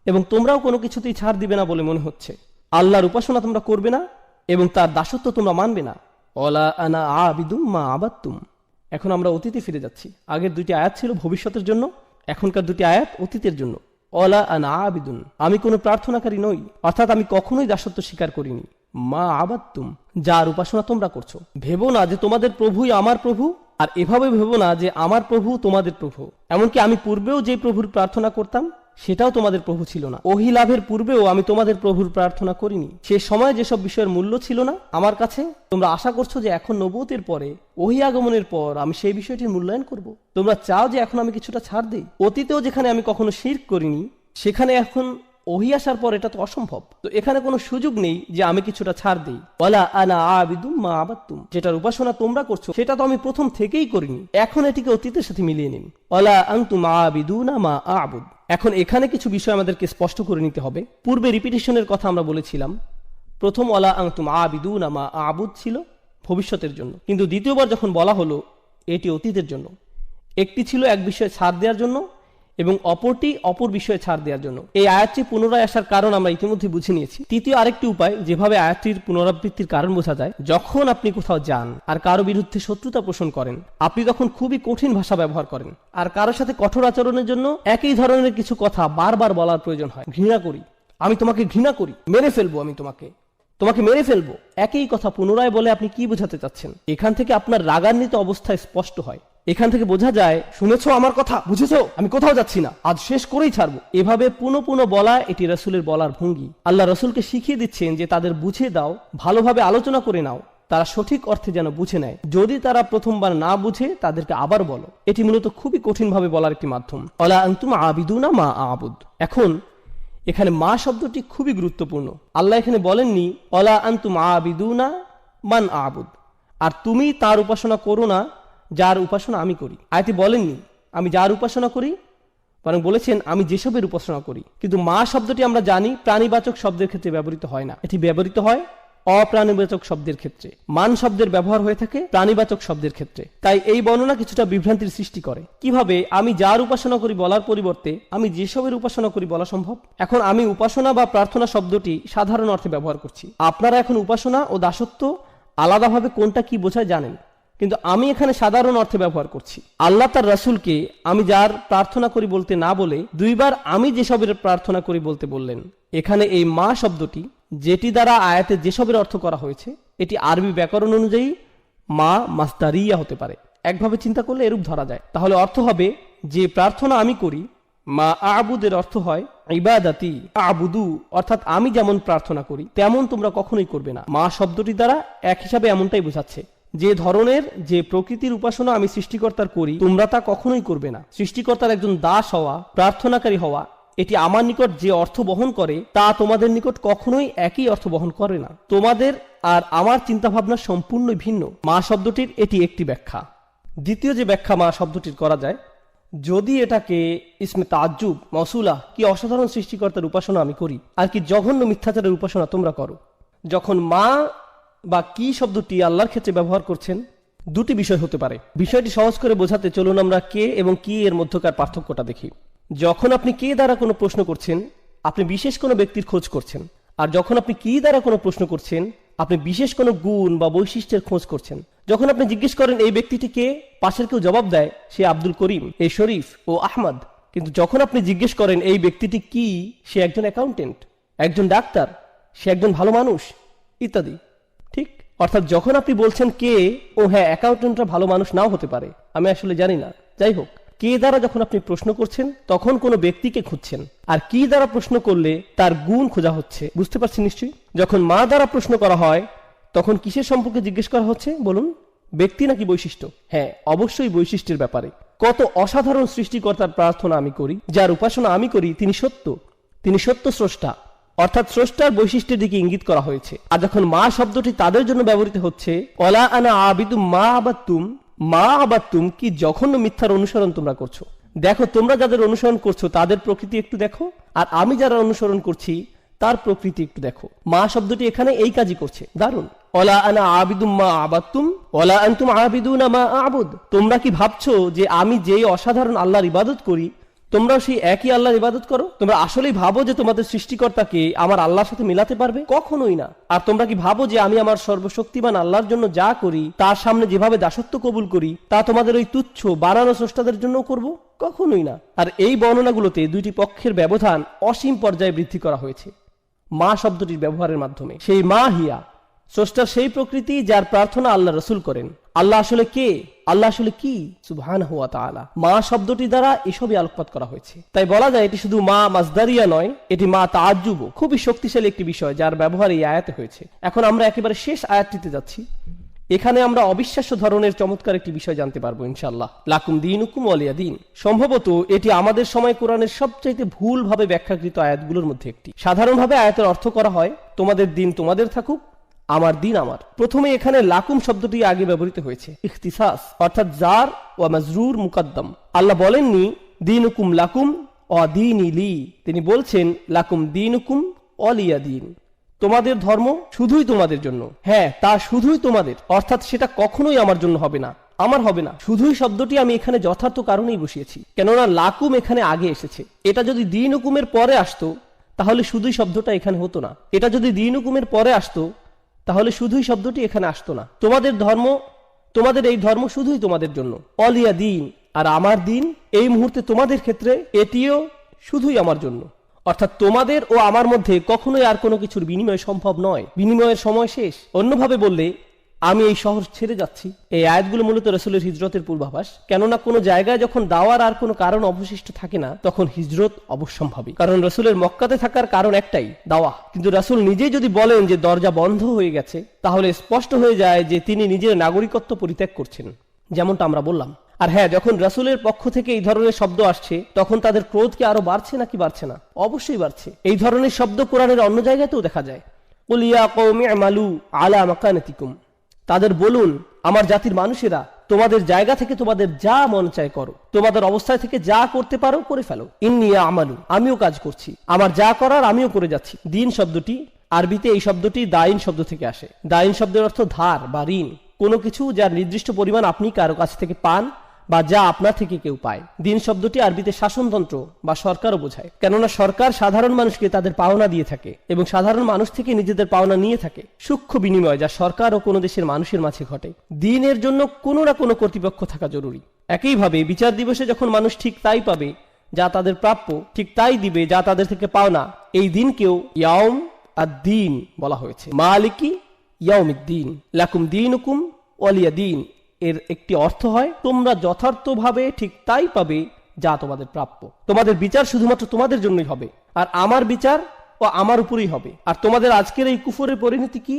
এবং তোমরাও কোনো কিছুতেই ছাড় দিবে না বলে মনে হচ্ছে। আল্লাহর উপাসনা তোমরা করবে না এবং তার দাসত্ব তোমরা মানবে না। ওয়ালা আনা আবিদুম মা আবাদতুম। এখন আমরা অতীতে ফিরে যাচ্ছি। আগের দুইটি আয়াত ছিল ভবিষ্যতের জন্য, এখনকার দুটি আয়াত অতীতের জন্য। ওয়ালা আনা আবিদুন, আমি কোনো প্রার্থনাকারী নই, অর্থাৎ আমি কখনোই দাসত্ব স্বীকার করিনি। মা আবাদতুম, যার উপাসনা তোমরা করছো। ভেবো না যে তোমাদের প্রভুই আমার প্রভু, আর এভাবে ভেবো না যে আমার প্রভু তোমাদের প্রভু। এমনকি আমি পূর্বেও যে প্রভুর প্রার্থনা করতাম সেটাও তোমাদের প্রভু ছিল না। ওহী লাভের পূর্বেও আমি তোমাদের প্রভুর প্রার্থনা করিনি। সে সময় যেসব বিষয়ের মূল্য ছিল না আমার কাছে, তোমরা আশা করছো যে এখন নবুয়তের পরে, ওহী আগমনের পর আমি সেই বিষয়টির মূল্যায়ন করব। তোমরা চাও যে এখন আমি কিছুটা ছাড় দেই। অতীতেও যেখানে আমি কখনো শিরক করিনি, সেখানে এখন ওহী আসার পর এটা তো অসম্ভব। তো এখানে কোনো সুযোগ নেই যে আমি কিছুটা ছাড় দিই। ওয়ালা আনা আবিদুম মা আবাদতুম, যেটার উপাসনা তোমরা করছো সেটা তো আমি প্রথম থেকেই করিনি, এখন এটিকে অতীতের সাথে মিলিয়ে নিন। ওয়ালা আনতুম আবিদুনা মা আবুদ। এখন এখানে কিছু বিষয় আমাদেরকে স্পষ্ট করে নিতে হবে। পূর্বে রিপিটেশনের কথা আমরা বলেছিলাম। প্রথম ওয়ালা আনতুম আবিদুনা মা আবুদ ছিল ভবিষ্যতের জন্য, কিন্তু দ্বিতীয়বার যখন বলা হলো এটি অতীতের জন্য। একটি ছিল এক বিষয়ে ছাড় দেওয়ার জন্য এবং অপরটি অপর বিষয়ে ছাড় দেওয়ার জন্য। এই আয়াতটি পুনরায় আসার কারণ আমরা ইতিমধ্যে বুঝে নিয়েছি। তৃতীয় আরেকটি উপায় যেভাবে আয়াতটির পুনরাবৃত্তির কারণ বোঝা যায়, যখন আপনি কোথাও যান আর কারো বিরুদ্ধে শত্রুতা পোষণ করেন, আপনি তখন খুবই কঠিন ভাষা ব্যবহার করেন আর কারোর সাথে কঠোর আচরণের জন্য একই ধরনের কিছু কথা বারবার বলার প্রয়োজন হয়। ঘৃণা করি, আমি তোমাকে ঘৃণা করি, মেরে ফেলবো, আমি তোমাকে মেরে ফেলবো, একই কথা পুনরায় বলে আপনি কি বোঝাতে চাচ্ছেন? এখান থেকে আপনার রাগান্বিত অবস্থায় স্পষ্ট হয়। এখান থেকে বোঝা যায়, শুনেছো আমার কথা, বুঝেছো, আমি কোথাও যাচ্ছি না, আজ শেষ করেই ছাড়বো। এভাবে পুনঃ পুনঃ বলা এটি রাসূলের বলার ভঙ্গি। আল্লাহ রাসূলকে শিখিয়ে দিচ্ছেন যে তাদের বুঝিয়ে দাও, ভালোভাবে আলোচনা করে নাও, তারা সঠিক অর্থে যেন বুঝে নেয়। যদি তারা প্রথমবার না বুঝে তাদেরকে আবার বলো। এটি মূলত খুবই কঠিনভাবে বলার একটি মাধ্যম। ওয়ালা আনতুম আবিদুনা মা আবুদ। এখন এখানে মা শব্দটি খুবই গুরুত্বপূর্ণ। আল্লাহ এখানে বলেননি ওয়ালা আনতুম আবিদুনা মান আবুদ, আর তুমি তার উপাসনা করো না যার উপাসনা আমি করি। আয়াতে বলেননি আমি যার উপাসনা করি, বরং বলেছেন আমি যেসবের উপাসনা করি। কিন্তু মা শব্দটি আমরা জানি প্রাণীবাচক শব্দের ক্ষেত্রে ব্যবহৃত হয় না, এটি ব্যবহৃত হয় অপ্রাণীবাচক শব্দের ক্ষেত্রে। মান শব্দের ব্যবহার হয়ে থাকে প্রাণীবাচক শব্দের ক্ষেত্রে। তাই এই বর্ণনা কিছুটা বিভ্রান্তির সৃষ্টি করে। কিভাবে আমি যার উপাসনা করি বলার পরিবর্তে আমি যেসবের উপাসনা করি বলা সম্ভব? এখন আমি উপাসনা বা প্রার্থনা শব্দটি সাধারণ অর্থে ব্যবহার করছি। আপনারা এখন উপাসনা ও দাসত্ব আলাদাভাবে কোনটা কি বোঝায় জানেন, কিন্তু আমি এখানে সাধারণ অর্থে ব্যবহার করছি। আল্লাহ তার রাসূলকে আমি যার প্রার্থনা করি বলতে না বলে দুইবার আমি যেসবের প্রার্থনা করি বলতে বললেন। এখানে এই মা শব্দটি, যেটি দ্বারা আয়াতে যেসবের অর্থ করা হয়েছে, এটি আরবি ব্যাকরণ অনুযায়ী মা মাসদারিয়া হতে পারে। একভাবে চিন্তা করলে এরূপ ধরা যায়। তাহলে অর্থ হবে যে প্রার্থনা আমি করি, মা আবুদের অর্থ হয় ইবাদাতি আবুদু, অর্থাৎ আমি যেমন প্রার্থনা করি তেমন তোমরা কখনোই করবে না। মা শব্দটি দ্বারা এক হিসাবে এমনটাই বোঝাচ্ছে, যে ধরনের যে প্রকৃতির উপাসনা আমি সৃষ্টিকর্তার করি তোমরা তা কখনোই করবে না। সৃষ্টিকর্তার একজন দাস হওয়া, প্রার্থনাকারী হওয়া, এটি আমার নিকট যে অর্থ বহন করে তা তোমাদের নিকট কখনোই একই অর্থ বহন করে না। তোমাদের আর আমার চিন্তাভাবনা সম্পূর্ণ ভিন্ন। মা শব্দটির এটি একটি ব্যাখ্যা। দ্বিতীয় যে ব্যাখ্যা মা শব্দটির করা যায়, যদি এটাকে ইসমে তাজ্জুব মৌসুলা, কি অসাধারণ সৃষ্টিকর্তার উপাসনা আমি করি আর কি জঘন্য মিথ্যাচারের উপাসনা তোমরা করো। যখন মা বা কি শব্দটি আল্লাহর ক্ষেত্রে ব্যবহার করছেন, দুটি বিষয় হতে পারে। বিষয়টি সহজ করে বোঝাতে চলুন আমরা কে এবং কি এর মধ্যকার পার্থক্যটা দেখি। যখন আপনি কে দ্বারা কোনো প্রশ্ন করছেন, আপনি বিশেষ কোনো ব্যক্তির খোঁজ করছেন। আর যখন আপনি কি দ্বারা কোনো প্রশ্ন করছেন, আপনি বিশেষ কোনো গুণ বা বৈশিষ্ট্যের খোঁজ করছেন। যখন আপনি জিজ্ঞেস করেন এই ব্যক্তিটি কে, পাশের কেউ জবাব দেয় সে আব্দুল করিম, এ শরীফ ও আহমদ। কিন্তু যখন আপনি জিজ্ঞেস করেন এই ব্যক্তিটি কি, সে একজন অ্যাকাউন্টেন্ট, একজন ডাক্তার, সে একজন ভালো মানুষ ইত্যাদি। ঠিক, অর্থাৎ যখন আপনি বলছেন কে, ও হ্যাঁ অ্যাকাউন্টেন্টরা ভালো মানুষ নাও হতে পারে, আমি আসলে জানি না, যাই হোক, কে দ্বারা যখন আপনি প্রশ্ন করছেন তখন কোনো ব্যক্তিকে খুঁজছেন, আর কি দ্বারা প্রশ্ন করলে তার গুণ খোঁজা হচ্ছে। বুঝতে পারছেন নিশ্চয়ই? যখন মা দ্বারা প্রশ্ন করা হয় তখন কিসের সম্পর্কে জিজ্ঞেস করা হচ্ছে বলুন? ব্যক্তি নাকি বৈশিষ্ট্য? হ্যাঁ, অবশ্যই বৈশিষ্ট্যের ব্যাপারে। কত অসাধারণ সৃষ্টিকর্তার প্রার্থনা আমি করি, যার উপাসনা আমি করি, তিনি সত্য, তিনি সত্য স্রষ্টা, অর্থাৎ স্রষ্টার বৈশিষ্ট্যের দিকে ইঙ্গিত করা হয়েছে। আর যখন মা শব্দটি তাদের জন্য ব্যবহৃত হচ্ছে, ওয়ালা আনা আবিদু মা আবাদতুম, মা আবাদতুম, কি জঘন্য মিথ্যার অনুসরণ তোমরা করছো। দেখো তোমরা যাদের অনুসরণ করছো তাদের প্রকৃতি একটু দেখো, আর আমি যারা অনুসরণ করছি তার প্রকৃতি একটু দেখো। মা শব্দটি এখানে এই কাজই করছে। দারুণ। ওয়ালা আনা আবিদুম মা আবাদতুম ওয়ালা আনতুম আবিদুনা মা আবুদ। তোমরা কি ভাবছো যে আমি যেই অসাধারণ আল্লাহর ইবাদত করি তোমরাও সেই একই আল্লাহর ইবাদত করো? তোমরা আসলেই ভাবো যে তোমাদের সৃষ্টিকর্তাকে আমার আল্লাহর সাথে মিলাতে পারবে? কখনোই না। আর তোমরা কি ভাবো যে আমি আমার সর্বশক্তিমান আল্লাহর জন্য যা করি, তার সামনে যেভাবে দাসত্ব কবুল করি, তা তোমাদের ওই তুচ্ছ বানানো স্রষ্টাদের জন্য করব? কখনোই না। আর এই বর্ণনাগুলোতে দুইটি পক্ষের ব্যবধান অসীম পর্যায়ে বৃদ্ধি করা হয়েছে মা শব্দটির ব্যবহারের মাধ্যমে। সেই মা হিয়া, স্রষ্টার সেই প্রকৃতি যার প্রার্থনা আল্লাহ রসুল করেন। আল্লাহ আসলে কে? আল্লাহ আসলে কি সুবহানাহু ওয়া তাআলা। মা শব্দটি দ্বারা এসবই আলোকপাত করা হয়েছে। তাই বলা যায় এটি শুধু মা মাসদারিয়া নয়, এটি মা তাআজ্জুব, খুবই শক্তিশালী একটি বিষয় যার ব্যবহার এই আয়াতে হয়েছে। এখন আমরা একেবারে শেষ আয়াতটিতে যাচ্ছি। এখানে আমরা অবিশ্বাস্য ধরনের চমৎকার একটি বিষয় জানতে পারবো ইনশাআল্লাহ। লাকুম দীনুকুম ওয়ালিয়া দীন। সম্ভবত এটি আমাদের সময় কোরআনের সবচাইতে ভুলভাবে ব্যাখ্যাকৃত আয়াতগুলোর মধ্যে একটি। সাধারণভাবে আয়াতের অর্থ করা হয় তোমাদের দিন তোমাদের থাকুক, আমার দিন আমার। প্রথমে এখানে লাকুম শব্দটি আগে ব্যবহৃত হয়েছে ইখতিসাস, অর্থাৎ জার ওয়া মাজরুর মুকাদ্দাম। আল্লাহ বলেননি দীনুকুম লাকুম ওয়া দীনি লি, তিনি বলছেন লাকুম দীনুকুম ওয়ালিয়া দীন, তোমাদের ধর্ম শুধুই তোমাদের জন্য। হ্যাঁ, তা শুধুই তোমাদের, অর্থাৎ সেটা কখনোই আমার জন্য হবে না, আমার হবে না। শুধুই শব্দটি আমি এখানে যথার্থ কারণেই বসিয়েছি, কেননা লাকুম এখানে আগে এসেছে। এটা যদি দিন হুকুমের পরে আসতো তাহলে শুধুই শব্দটা এখানে হতো না। এটা যদি দিন হুকুমের পরে আসতো তাহলে শুধুই শব্দটি এখানে আসতো না। তোমাদের ধর্ম, তোমাদের এই ধর্ম শুধুই তোমাদের জন্য। অলিয়া দিন, আর আমার দিন এই মুহূর্তে তোমাদের ক্ষেত্রে এটিও শুধুই আমার জন্য। অর্থাৎ তোমাদের ও আমার মধ্যে কখনোই আর কোনো কিছুর বিনিময় সম্ভব নয়, বিনিময়ের সময় শেষ। অন্যভাবে বললে আমি এই শহর ছেড়ে যাচ্ছি। এই আয়াতগুলো মূলত রাসূলের হিজরতের পূর্বাভাস, কেননা কোনো জায়গায় যখন দাওয়ার আর কোনো কারণ অবশিষ্ট থাকে না তখন হিজরত অবশ্যম্ভাবী। কারণ রাসূলের মক্কাতে থাকার কারণ একটাই, দাওয়া। কিন্তু রাসূল নিজেই যদি বলেন যে দরজা বন্ধ হয়ে গেছে, তাহলে স্পষ্ট হয়ে যায় যে তিনি নিজের নাগরিকত্ব পরিত্যাগ করছেন, যেমনটা আমরা বললাম। আর হ্যাঁ, যখন রাসূলের পক্ষ থেকে এই ধরনের শব্দ আসছে তখন তাদের ক্রোধ কি আরো বাড়ছে নাকি বাড়ছে না? অবশ্যই বাড়ছে। এই ধরনের শব্দ কোরআনের অন্য জায়গাতেও দেখা যায়। কুল ইয়া কওমি আমালু আলা মাকানাতিকুম, তাদের বলুন আমার জাতির মানুষেরা তোমাদের জায়গা থেকে তোমাদের যা মন চায় করো, তোমাদের অবস্থায় থেকে যা করতে পারো করে ফেলো। ইন্নী আমালু, আমিও কাজ করছি, আমার যা করার আমিও করে যাচ্ছি। দিন শব্দটি আরবিতে এই শব্দটি দাইন শব্দ থেকে আসে। দাইন শব্দের অর্থ ধার বা ঋণ, কোনো কিছু যার নির্দিষ্ট পরিমাণ আপনি কারো কাছ থেকে পান বা যা আপনার থেকে কেউ পায়। দিন শব্দটি আরবিতে শাসনতন্ত্র বা সরকারও বোঝায়, কেননা সরকার সাধারণ মানুষকে তাদের পাওনা দিয়ে থাকে এবং সাধারণ মানুষ থেকে নিজেদের পাওনা নিয়ে থাকে। সূক্ষ্ম বিনিময় যা সরকার ও কোনো দেশের মানুষের মাঝে ঘটে। দিনের জন্য কোনো না কোনো কর্তৃপক্ষ থাকা জরুরি। একইভাবে বিচার দিবসে যখন মানুষ ঠিক তাই পাবে যা তাদের প্রাপ্য, ঠিক তাই দিবে যা তাদের থেকে পাওনা, এই দিনকেও ইয়াউম আদ-দ্বীন বলা হয়েছে। মালিকি ইয়াউমিদ্দিন, লাকুম দীনুকুম ওয়ালিয়া দীন এর একটি অর্থ হয় তোমরা যথার্থভাবে ঠিক তাই পাবে যা তোমাদের প্রাপ্য। তোমাদের বিচার শুধুমাত্র তোমাদের জন্যই হবে, আর আমার বিচার ও আমার উপরেই হবে। আর তোমাদের আজকের এই কুফরের পরিণতি কি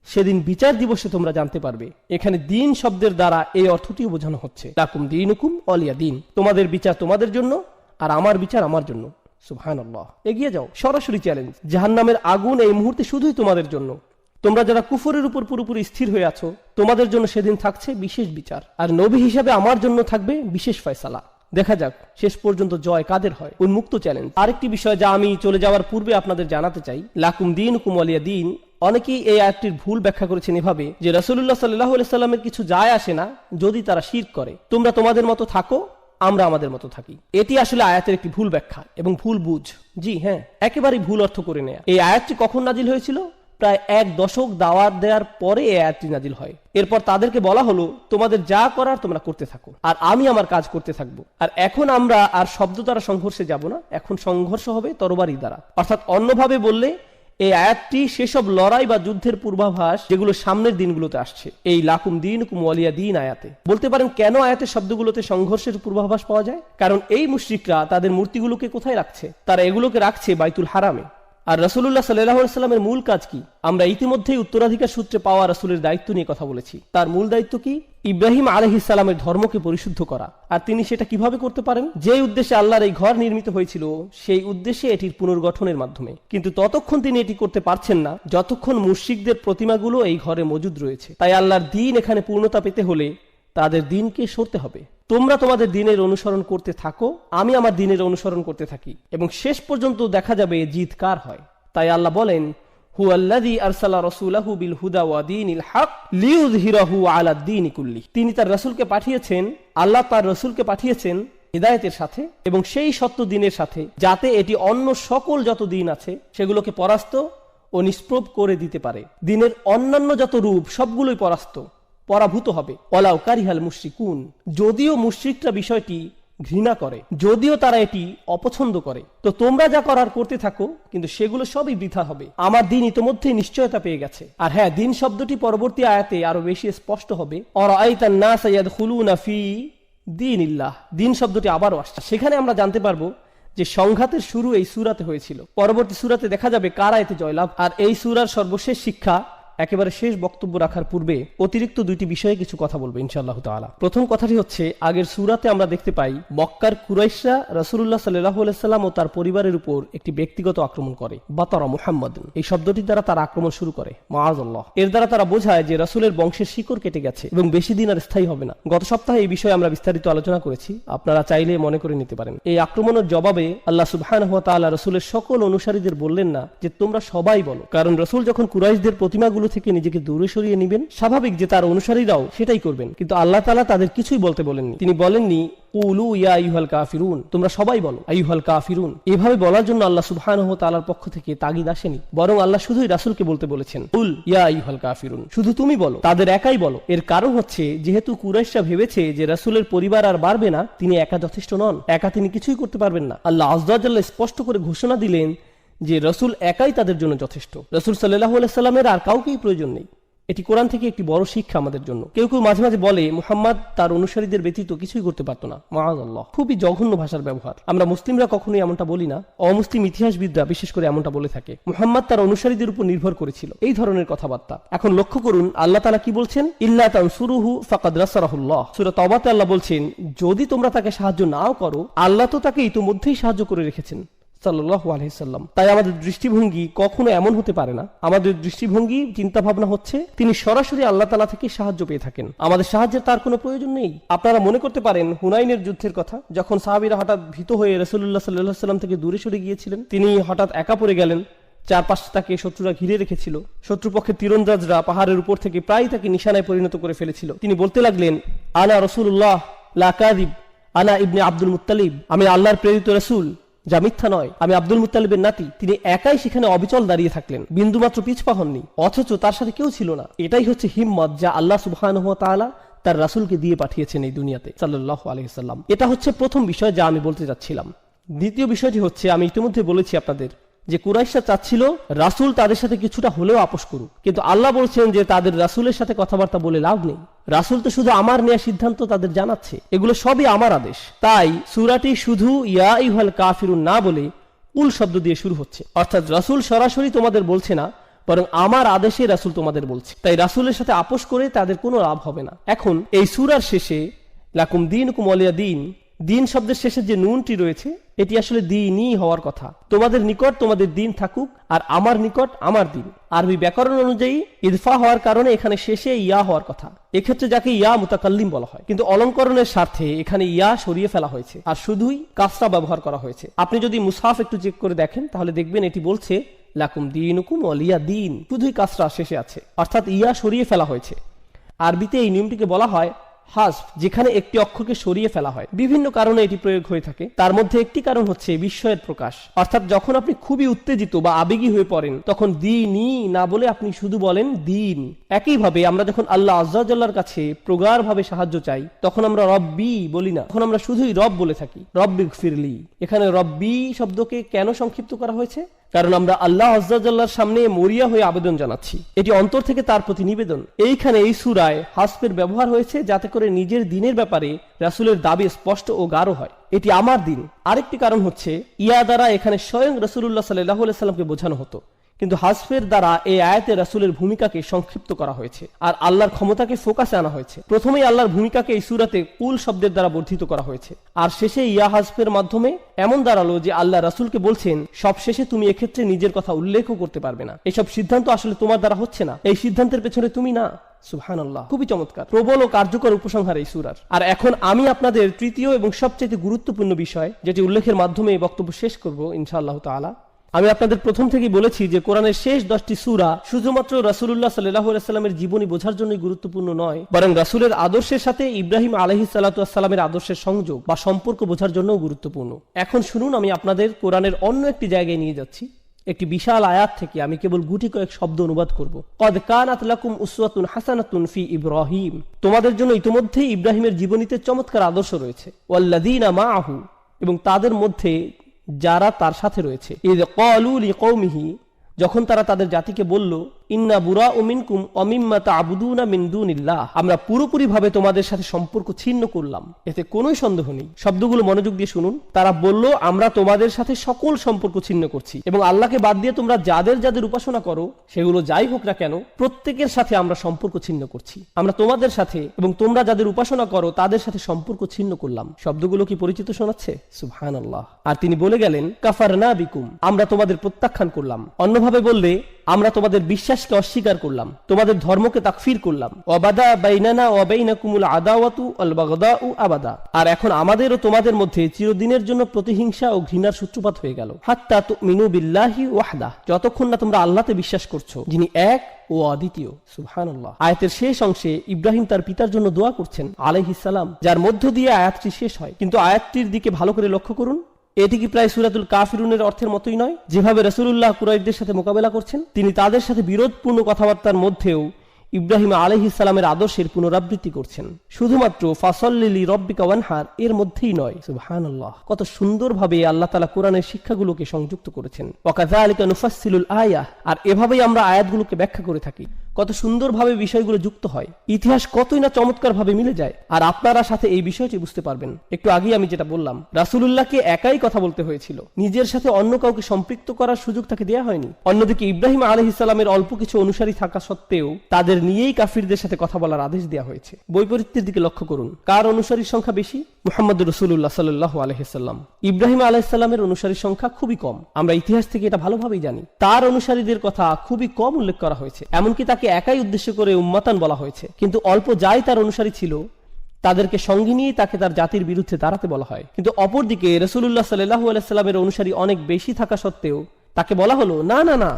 সেদিন বিচার দিবসে তোমরা জানতে পারবে। এখানে দিন শব্দের দ্বারা এই অর্থটিও বোঝানো হচ্ছে লাকুম দীনুকুম ওয়ালিয়া দীন, তোমাদের বিচার তোমাদের জন্য আর আমার বিচার আমার জন্য। সুবহানাল্লাহ। এগিয়ে যাও, সরাসরি চ্যালেঞ্জ। জাহান্নামের আগুন এই মুহূর্তে শুধুই তোমাদের জন্য। তোমরা যারা কুফরের উপর পুরোপুরি স্থির হয়ে আছো, তোমাদের জন্য সেদিন থাকছে বিশেষ বিচার, আর নবী হিসাবে আমার জন্য থাকবে বিশেষ ফয়সালা। দেখা যাক শেষ পর্যন্ত জয় কাদের হয়। উন্মুক্ত চ্যালেঞ্জ। আরেকটি বিষয় যা আমি চলে যাওয়ার পূর্বে আপনাদের জানাতে চাই, লাকুম দীনুকুম ওয়ালিয়া দীন, অনেকেই এই আয়াতটির ভুল ব্যাখ্যা করেছেন এভাবে যে রাসূলুল্লাহ সাল্লাল্লাহু আলাইহি সাল্লামের কিছু যায় আসে না যদি তারা শিরক করে, তোমরা তোমাদের মতো থাকো, আমরা আমাদের মতো থাকি। এটি আসলে আয়াতের একটি ভুল ব্যাখ্যা এবং ভুল বুঝ। জি হ্যাঁ, একেবারেই ভুল অর্থ করে নেয়া। এই আয়াতটি কখন নাজিল হয়েছিল? প্রায় 1 দশক দাওয়াত দেওয়ার পরে এই আয়াতটি নাজিল হয়। এরপর তাদেরকে বলা হলো তোমাদের যা করার তোমরা করতে থাকো আর আমি আমার কাজ করতে থাকবো। আর এখন আমরা আর শব্দ দ্বারা সংঘর্ষে যাব না, এখন সংঘর্ষ হবে তরবারি দ্বারা। অর্থাৎ অন্যভাবে বললে এই আয়াতটি সেসব লড়াই বা যুদ্ধের পূর্বাভাস যেগুলো সামনের দিনগুলোতে আসছে। এই লাকুম দীনুকুম ওয়ালিয়া দীন আয়াতে বলতে পারেন কেন আয়াতের শব্দগুলোতে সংঘর্ষের পূর্বাভাস পাওয়া যায়? কারণ এই মুশরিকরা তাদের মূর্তিগুলোকে কোথায় রাখছে? তারা এগুলোকে রাখছে বাইতুল হারামে। আর রাসূলুল্লাহ সাল্লাল্লাহু আলাইহি সাল্লামের মূল কাজ কি? আমরা ইতিমধ্যেই উত্তরাধিকার সূত্রে পাওয়া রাসূলের দায়িত্ব নিয়ে কথা বলেছি। তার মূল দায়িত্ব কি? ইব্রাহিম আলাইহিস সালামের ধর্মকে পরিশুদ্ধ করা। আর তিনি সেটা কিভাবে করতে পারেন? যে উদ্দেশ্যে আল্লাহর এই ঘর নির্মিত হয়েছিল সেই উদ্দেশ্যে এটির পুনর্গঠনের মাধ্যমে। কিন্তু ততক্ষণ তিনি এটি করতে পারছেন না যতক্ষণ মুশরিকদের প্রতিমাগুলো এই ঘরে মজুদ রয়েছে। তাই আল্লাহর দ্বীন এখানে পূর্ণতা পেতে হলে তাদের দ্বীনকে সরতে হবে। তোমরা তোমাদের দ্বীনের অনুসরণ করতে থাকো, আমি আমার দ্বীনের অনুসরণ করতে থাকি, এবং শেষ পর্যন্ত দেখা যাবে জিত কার হয়। তাই আল্লাহ বলেন হুয়াল্লাযী আরসালা রাসূলাহু বিল হুদা ওয়া দীনিল হক লিইয়ুযহিরাহু আলাদ দীনি কুল্লি। তিনি তার রাসূলকে পাঠিয়েছেন, আল্লাহ তার রাসূলকে পাঠিয়েছেন হিদায়াতের সাথে এবং সেই সত্য দ্বীনের সাথে, যাতে এটি অন্য সকল যত দ্বীন আছে সেগুলোকে পরাস্ত ও নিষ্প্রভ করে দিতে পারে। দ্বীনের অন্যান্য যত রূপ সবগুলোই পরাভূত হবে। ওয়ালাউ কারিহাল মুশরিকুন, যদিও মুশরিকরা বিষয়টি ঘৃণা করে, যদিও তারা এটি অপছন্দ করে। তো তোমরা যা করার করতে থাকো, কিন্তু সেগুলো সবই বৃথা হবে। আমার দিন ইতোমধ্যেই নিশ্চয়তা পেয়ে গেছে। আর হ্যাঁ, দিন শব্দটি পরবর্তী আয়াতে আরো বেশি স্পষ্ট হবে। অরাআইতান নাসা ইয়াদখুলুনা ফি দীনিল্লাহ, দিন শব্দটি আবারও আসছে। সেখানে আমরা জানতে পারবো যে সংঘাতের শুরু এই সূরাতে হয়েছিল। পরবর্তী সূরাতে দেখা যাবে কারা এতে জয়লাভ। আর এই সূরার সর্বশেষ শিক্ষা, একেবারে শেষ বক্তব্য রাখার পূর্বে অতিরিক্ত দুইটি বিষয়ে কিছু কথা বলবো ইনশাআল্লাহ তাআলা। প্রথম কথাটি হচ্ছে, আগের সূরাতে আমরা দেখতে পাই মক্কার কুরাইশরা রাসূলুল্লাহ সাল্লাল্লাহু আলাইহি সাল্লাম ও তার পরিবারের উপর একটি ব্যক্তিগত আক্রমণ করে। বাতারা মুহাম্মাদুন, এই শব্দটির দ্বারা তারা আক্রমণ শুরু করে। মাআযাল্লাহ, এর দ্বারা তারা বোঝায় যে রাসূলের বংশের শিকড় কেটে গেছে এবং বেশি দিন আর স্থায়ী হবে না। গত সপ্তাহে এই বিষয়ে আমরা বিস্তারিত আলোচনা করেছি, আপনারা চাইলে মনে করে নিতে পারেন। এই আক্রমণের জবাবে আল্লাহ সুবহানাহু ওয়া তাআলা রাসূলের সকল অনুসারীদের বললেন না যে তোমরা সবাই বলো, কারণ রাসূল যখন কুরাইশদের প্রতিমাগুলো থেকে নিজেকে দূরে সরিয়ে নেবেন, স্বাভাবিক যে তার অনুসারীরাও সেটাই করবেন। কিন্তু আল্লাহ তাআলা তাদের কিছুই বলতে বলেননি। তিনি বলেননি কুলু ইয়া আইয়ুহাল কাফিরুন, তোমরা সবাই বলো আইয়ুহাল কাফিরুন। এভাবে বলার জন্য আল্লাহ সুবহানাহু ওয়া তাআলার পক্ষ থেকে তাগিদ আসেনি, বরং আল্লাহ শুধুই রাসূলকে বলতে বলেছেন কুল ইয়া আইয়ুহাল কাফিরুন, শুধু তুমি বলো, তাদের একাই বলো। এর কারণ হচ্ছে, যেহেতু কুরাইশরা ভেবেছে যে রাসূলের পরিবার আর বাড়বে না, তিনি একা যথেষ্ট নন, একা তিনি কিছুই করতে পারবেন না। আল্লাহ আযজা ওয়া জাল্লা স্পষ্ট করে ঘোষণা দিলেন যে রাসূল একাই তাদের জন্য যথেষ্ট। রাসূল সাল্লাল্লাহু আলাইহি সাল্লামের আর কাউকেই প্রয়োজন নেই। এটি কোরআন থেকে একটি বড় শিক্ষা আমাদের জন্য। কেউ কেউ মাঝে মাঝে বলে মুহাম্মদ তার অনুসারীদের ব্যতীত কিছুই করতে পারতো না। মাআযাল্লাহ, খুবই জঘন্য ভাষার ব্যবহার। আমরা মুসলিমরা কখনোই এমনটা বলি না, অমুসলিম ইতিহাসবিদরা বিশেষ করে এমনটা বলে থাকে। মুহাম্মদ তার অনুসারীদের উপর নির্ভর করেছিল, এই ধরনের কথাবার্তা। এখন লক্ষ্য করুন আল্লাহ তাআলা কি বলছেন, ইল্লা তানসুরুহু ফাকাদ নাসারাহুল্লাহ। সূরা তাওবাতে আল্লাহ বলছেন, যদি তোমরা তাকে সাহায্য নাও করো, আল্লাহ তো তাকে ইতোমধ্যেই সাহায্য করে রেখেছেন সাল্লাল্লাহু আলাইহি সাল্লাম। তাই আমাদের দৃষ্টিভঙ্গি কখনো এমন হতে পারে না। আমাদের দৃষ্টিভঙ্গি, চিন্তা ভাবনা হচ্ছে তিনি সরাসরি আল্লাহ তাআলা থেকে সাহায্য পেয়ে থাকেন, আমাদের সাহায্যের তার কোনো প্রয়োজন নেই। আপনারা মনে করতে পারেন হুনাইনের যুদ্ধের কথা, যখন সাহাবীরা হঠাৎ ভীত হয়ে রাসূলুল্লাহ সাল্লাল্লাহু আলাইহি সাল্লাম থেকে দূরে সরে গিয়েছিলেন। তিনি হঠাৎ একা পড়ে গেলেন, চারপাশে তাকে শত্রুরা ঘিরে রেখেছিল। শত্রুপক্ষের তীরন্দাজরা পাহাড়ের উপর থেকে প্রায় তাকে নিশানায় পরিণত করে ফেলেছিল। তিনি বলতে লাগলেন, আনা রাসূলুল্লাহ লা কাযিব, আনা ইবনে আব্দুল মুত্তালিব, আমি আল্লাহর প্রেরিত রাসূল, যা মিথ্যা নয়, আমি আব্দুল মুত্তালিবের নাতি। তিনি একাই সেখানে অবিচল দাঁড়িয়ে থাকলেন, বিন্দুমাত্র পিছপা হননি, অথচ তার সাথে কেউ ছিল না। এটাই হচ্ছে হিম্মত যা আল্লাহ সুবহানাহু ওয়া তাআলা তার রাসূলকে দিয়ে পাঠিয়েছেন এই দুনিয়াতে সাল্লাল্লাহু আলাইহি সাল্লাম। এটা হচ্ছে প্রথম বিষয় যা আমি বলতে যাচ্ছিলাম। দ্বিতীয় বিষয়টি হচ্ছে, আমি ইতিমধ্যে বলেছি আপনাদের যে কুরাইশরা চাচ্ছিল রাসূল তাদের সাথে কিছুটা হলেও আপোষ করুক, কিন্তু আল্লাহ বলছেন যে তাদের রাসূলের সাথে কথাবার্তা বলে লাভ নেই। রাসূল তো শুধু আমার নেয়া সিদ্ধান্ত তাদের জানাচ্ছে, এগুলো সবই আমার আদেশ। তাই সূরাটি শুধু ইয়া আইয়ুহাল কাফিরুন না বলে কুল শব্দ দিয়ে শুরু হচ্ছে, অর্থাৎ রাসূল সরাসরি তোমাদের বলছে না, বরং আমার আদেশে রাসূল তোমাদের বলছে। তাই রাসূলের সাথে আপোষ করে তাদের কোনো লাভ হবে না। এখন এই সূরার শেষে লাকুম দীনুকুম ওয়ালিয়া দীন, দিন শব্দের শেষে যে নুনটি রয়েছে, এটি আসলে দ্বীনই হওয়ার কথা। তোমাদের নিকট তোমাদের দিন থাকুক, আর আমার নিকট আমার দিন। আরবি ব্যাকরণ অনুযায়ী ইদফা হওয়ার কারণে এখানে শেষে ইয়া হওয়ার কথা। এক্ষেত্রে যাকে ইয়া মুতাকাল্লিম বলা হয়, কিন্তু অলঙ্করণের স্বার্থে এখানে ইয়া সরিয়ে ফেলা হয়েছে আর শুধুই কাসরা ব্যবহার করা হয়েছে। আপনি যদি মুসহাফ একটু চেক করে দেখেন, তাহলে দেখবেন এটি বলছে লাকুম দীনুকুম ওয়ালিয়া দীন, শুধুই কাসরা শেষে আছে, অর্থাৎ ইয়া সরিয়ে ফেলা হয়েছে। আরবিতে এই নিয়মটিকে বলা হয় হাসফ, যেখানে একটি অক্ষরকে সরিয়ে ফেলা হয়। বিভিন্ন কারণে এটি প্রয়োগ হয়ে থাকে, তার মধ্যে একটি কারণ হচ্ছে বিস্ময়ের প্রকাশ। অর্থাৎ যখন আপনি খুবই উত্তেজিত বা আবেগী হয়ে পড়েন, তখন দিনই না বলে আপনি শুধু বলেন দিন। একইভাবে আমরা যখন আল্লাহ আযজা ওয়া জাল্লার কাছে প্রগাঢ়ভাবে সাহায্য চাই, তখন আমরা রব্বি বলি না, তখন আমরা শুধুই রব বলে থাকি, রব্বিগফিরলি। এখানে রব্বি শব্দকে কেন সংক্ষিপ্ত করা হয়েছে? কারণ আমরা আল্লাহ আযজা ওয়া জাল্লার সামনে মরিয়া হয়ে আবেদন জানাচ্ছি, এটি অন্তর থেকে তার প্রতি নিবেদন। এইখানে এই সূরায় হাসফের ব্যবহার হয়েছে যাতে করে নিজের দিনের ব্যাপারে রাসূলের দাবি স্পষ্ট ও গাঢ় হয়, এটি আমার দিন। আরেকটি কারণ হচ্ছে ইয়া দ্বারা এখানে স্বয়ং রাসূলুল্লাহ সাল্লাল্লাহু আলাইহি সাল্লামকে বোঝানো হতো, কিন্তু হাসফের দ্বারা এই আয়াতে রাসূলের ভূমিকাকে সংক্ষিপ্ত করা হয়েছে আর আল্লাহর ক্ষমতাকে ফোকাসে আনা হয়েছে। প্রথমেই আল্লাহর ভূমিকাকে এই সূরাতে কুল শব্দের দ্বারা বর্ধিত করা হয়েছে, আর শেষে ইয়া হাসফের মাধ্যমে এমন দাঁড়ালো যে আল্লাহ রাসূলকে বলছেন সব শেষে তুমি এক্ষেত্রে নিজের কথা উল্লেখও করতে পারবে না। এসব সিদ্ধান্ত আসলে তোমার দ্বারা হচ্ছে না, এই সিদ্ধান্তের পেছনে তুমি না। সুবহানাল্লাহ, খুবই চমৎকার, প্রবল ও কার্যকর উপসংহার এই সূরার। আর এখন আমি আপনাদের তৃতীয় এবং সবচেয়ে গুরুত্বপূর্ণ বিষয়, যেটি উল্লেখের মাধ্যমে এই বক্তব্য শেষ করব ইনশাআল্লাহ তাআলা। আমি আপনাদের প্রথম থেকেই বলেছি যে কোরআনের শেষ 10টি সূরা শুধুমাত্র রাসূলুল্লাহ সাল্লাল্লাহু আলাইহি সাল্লামের জীবনী বোঝার জন্যই গুরুত্বপূর্ণ নয়, বরং রাসূলের আদর্শের সাথে ইব্রাহিম আলাইহিস সালাতু ওয়াস সালামের আদর্শের সংযোগ বা সম্পর্ক বোঝার জন্যও গুরুত্বপূর্ণ। এখন শুনুন, আমি আপনাদের কোরআনের অন্য একটি জায়গায় নিয়ে যাচ্ছি, একটি বিশাল আয়াত থেকে আমি কেবল গুটি কয়েক শব্দ অনুবাদ করব। কদ কানাত লাকুম উসওয়াতুন হাসানাতুন ফি ইব্রাহিম, তোমাদের জন্য ইতিমধ্যেই ইব্রাহিমের জীবনীতে চমৎকার আদর্শ রয়েছে। ওয়াল্লাযীনা মাআহু, এবং তাদের মধ্যে যারা তার সাথে রয়েছে। ইয ক্বালু লিকওমিহি, যখন তারা তাদের জাতিকে বলল, ইন্না বুরাউ মিনকুম ওয়া মিম্মা তা'বুদুনা মিন দুনিল্লাহ, আমরা পুরোপুরি ভাবে তোমাদের সাথে সম্পর্ক ছিন্ন করলাম। এতে কোনো সন্দেহ নেই। শব্দগুলো মনোযোগ দিয়ে শুনুন। তারা বলল, আমরা তোমাদের সাথে সকল সম্পর্ক ছিন্ন করছি এবং আল্লাহকে বাদ দিয়ে তোমরা যাদের যাদের উপাসনা করো, সেগুলো যাই হোক না কেন, প্রত্যেকের সাথে আমরা সম্পর্ক ছিন্ন করছি। আমরা তোমাদের সাথে এবং তোমরা যাদের উপাসনা করো তাদের সাথে সম্পর্ক ছিন্ন করলাম। শব্দগুলো কি পরিচিত শোনাচ্ছে? সুবহানাল্লাহ। আর তিনি বলে গেলেন, কাফারনা বিকুম, আমরা তোমাদের প্রত্যাখ্যান করলাম। অন্যভাবে বললে, আমরা তোমাদের বিশ্বাসকে অস্বীকার করলাম, তোমাদের ধর্মকে তাকফির করলাম। ওয়াবাদা বাইনানা ওয়া বাইনাকুমুল আদাওয়াতু ওয়াল বাগদাউ আবাদা, আর এখন আমাদের ও তোমাদের মধ্যে চিরদিনের জন্য প্রতিহিংসা ও ঘৃণার সূত্রপাত হয়ে গেল। হাত্তা তুমিনু বিল্লাহি ওয়াহদা, যতক্ষণ না তোমরা আল্লাহতে বিশ্বাস করছো, যিনি এক ও অদ্বিতীয়। সুবহানাল্লাহ। আয়াতের শেষ অংশে ইব্রাহিম তার পিতার জন্য দোয়া করছেন আলাইহিস সালাম, যার মধ্য দিয়ে আয়াতটি শেষ হয়। কিন্তু আয়াতটির দিকে ভালো করে লক্ষ্য করুন। এটি কি প্রায় সূরাতুল কাফিরুনের অর্থের মতোই নয়? যেভাবে রাসূলুল্লাহ কুরাইশদের সাথে মোকাবেলা করছেন, তিনি তাদের সাথে বিরোধপূর্ণ কথাবার্তার মধ্যেও ইব্রাহিম আলাইহিস সালামের আদর্শের পুনরাবৃত্তি করছেন। শুধুমাত্র ফাসল্লি লিরাব্বিকা ওয়ানহার এর মধ্যেই নয়। সুবহানাল্লাহ। কত সুন্দরভাবে আল্লাহ তাআলা কোরআনের শিক্ষাগুলোকে সংযুক্ত করেছেন। ওয়াকাযালিকা নুফাসসিলুল আয়াহ, আর এভাবেই আমরা আয়াতগুলোকে ব্যাখ্যা করে থাকি। কত সুন্দরভাবে বিষয়গুলো যুক্ত হয়, ইতিহাস কতই না চমৎকারভাবে মিলে যায়। আর আপনারা সাথে এই বিষয়টি বুঝতে পারবেন। একটু আগেই আমি যেটা বললাম, রাসূলুল্লাহকে একাই কথা বলতে হয়েছিল, নিজের সাথে অন্য কাউকে সম্পৃক্ত করার সুযোগ তাকে দেয়া হয়নি। অন্যদিকে ইব্রাহিম আলাইহিস সালামের অল্প কিছু অনুসারী থাকা সত্ত্বেও তাদের নিয়েই কাফিরদের সাথে কথা বলার আদেশ দেওয়া হয়েছে। বৈপরীত্যের দিকে লক্ষ্য করুন, কার অনুসারীর সংখ্যা বেশি? মুহাম্মদুর রাসূলুল্লাহ সাল্লাল্লাহু আলাইহি সাল্লাম। ইব্রাহিম আলাইহিস সালামের অনুসারীর সংখ্যা খুবই কম। আমরা ইতিহাস থেকে এটা ভালোভাবেই জানি। তার অনুসারীদের কথা খুবই কম উল্লেখ করা হয়েছে, এমনকি তাকে একাই উদ্দেশ্য করে উম্মাতান বলা হয়েছে। কিন্তু অল্প যাই তার অনুসারী ছিল, তাদেরকে সঙ্গে নিয়ে তাকে তার জাতির বিরুদ্ধে দাঁড়াতে বলা হয়। কিন্তু অপরদিকে রাসূলুল্লাহ সাল্লাল্লাহু আলাইহি সাল্লামের অনুসারী অনেক বেশি থাকা সত্ত্বেও তাকে বলা হলো, না না না,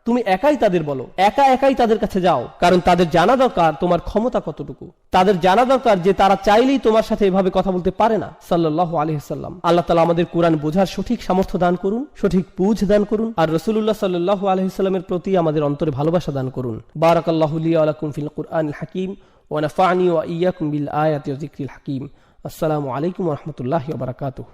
তুমি একাই তাদের বলো, একাই তাদের কাছে যাও, কারণ তাদের জানা দরকার তোমার ক্ষমতা কতটুকু। তাদের জানা দরকার যে তারা চাইলেই তোমার সাথে এভাবে কথা বলতে পারে না। সাল্লাল্লাহু আলাইহি সাল্লাম। আল্লাহ তাআলা আমাদের কোরআন বোঝার সঠিক সামর্থ্য দান করুন, সঠিক বুঝ দান করুন, আর রাসূলুল্লাহ সাল্লাল্লাহু আলাইহি সাল্লামের প্রতি আমাদের অন্তরে ভালোবাসা দান করুন। বারাকাল্লাহু লি ওয়া লাকুম ফিল কুরআনিল হাকীম ওয়া নাফা'নি ওয়া ইয়্যাকুম বিল আয়াতি ওয়া যিকরিল হাকীম। আসসালামু আলাইকুম ওয়া রাহমাতুল্লাহি ওয়া বারাকাতুহু।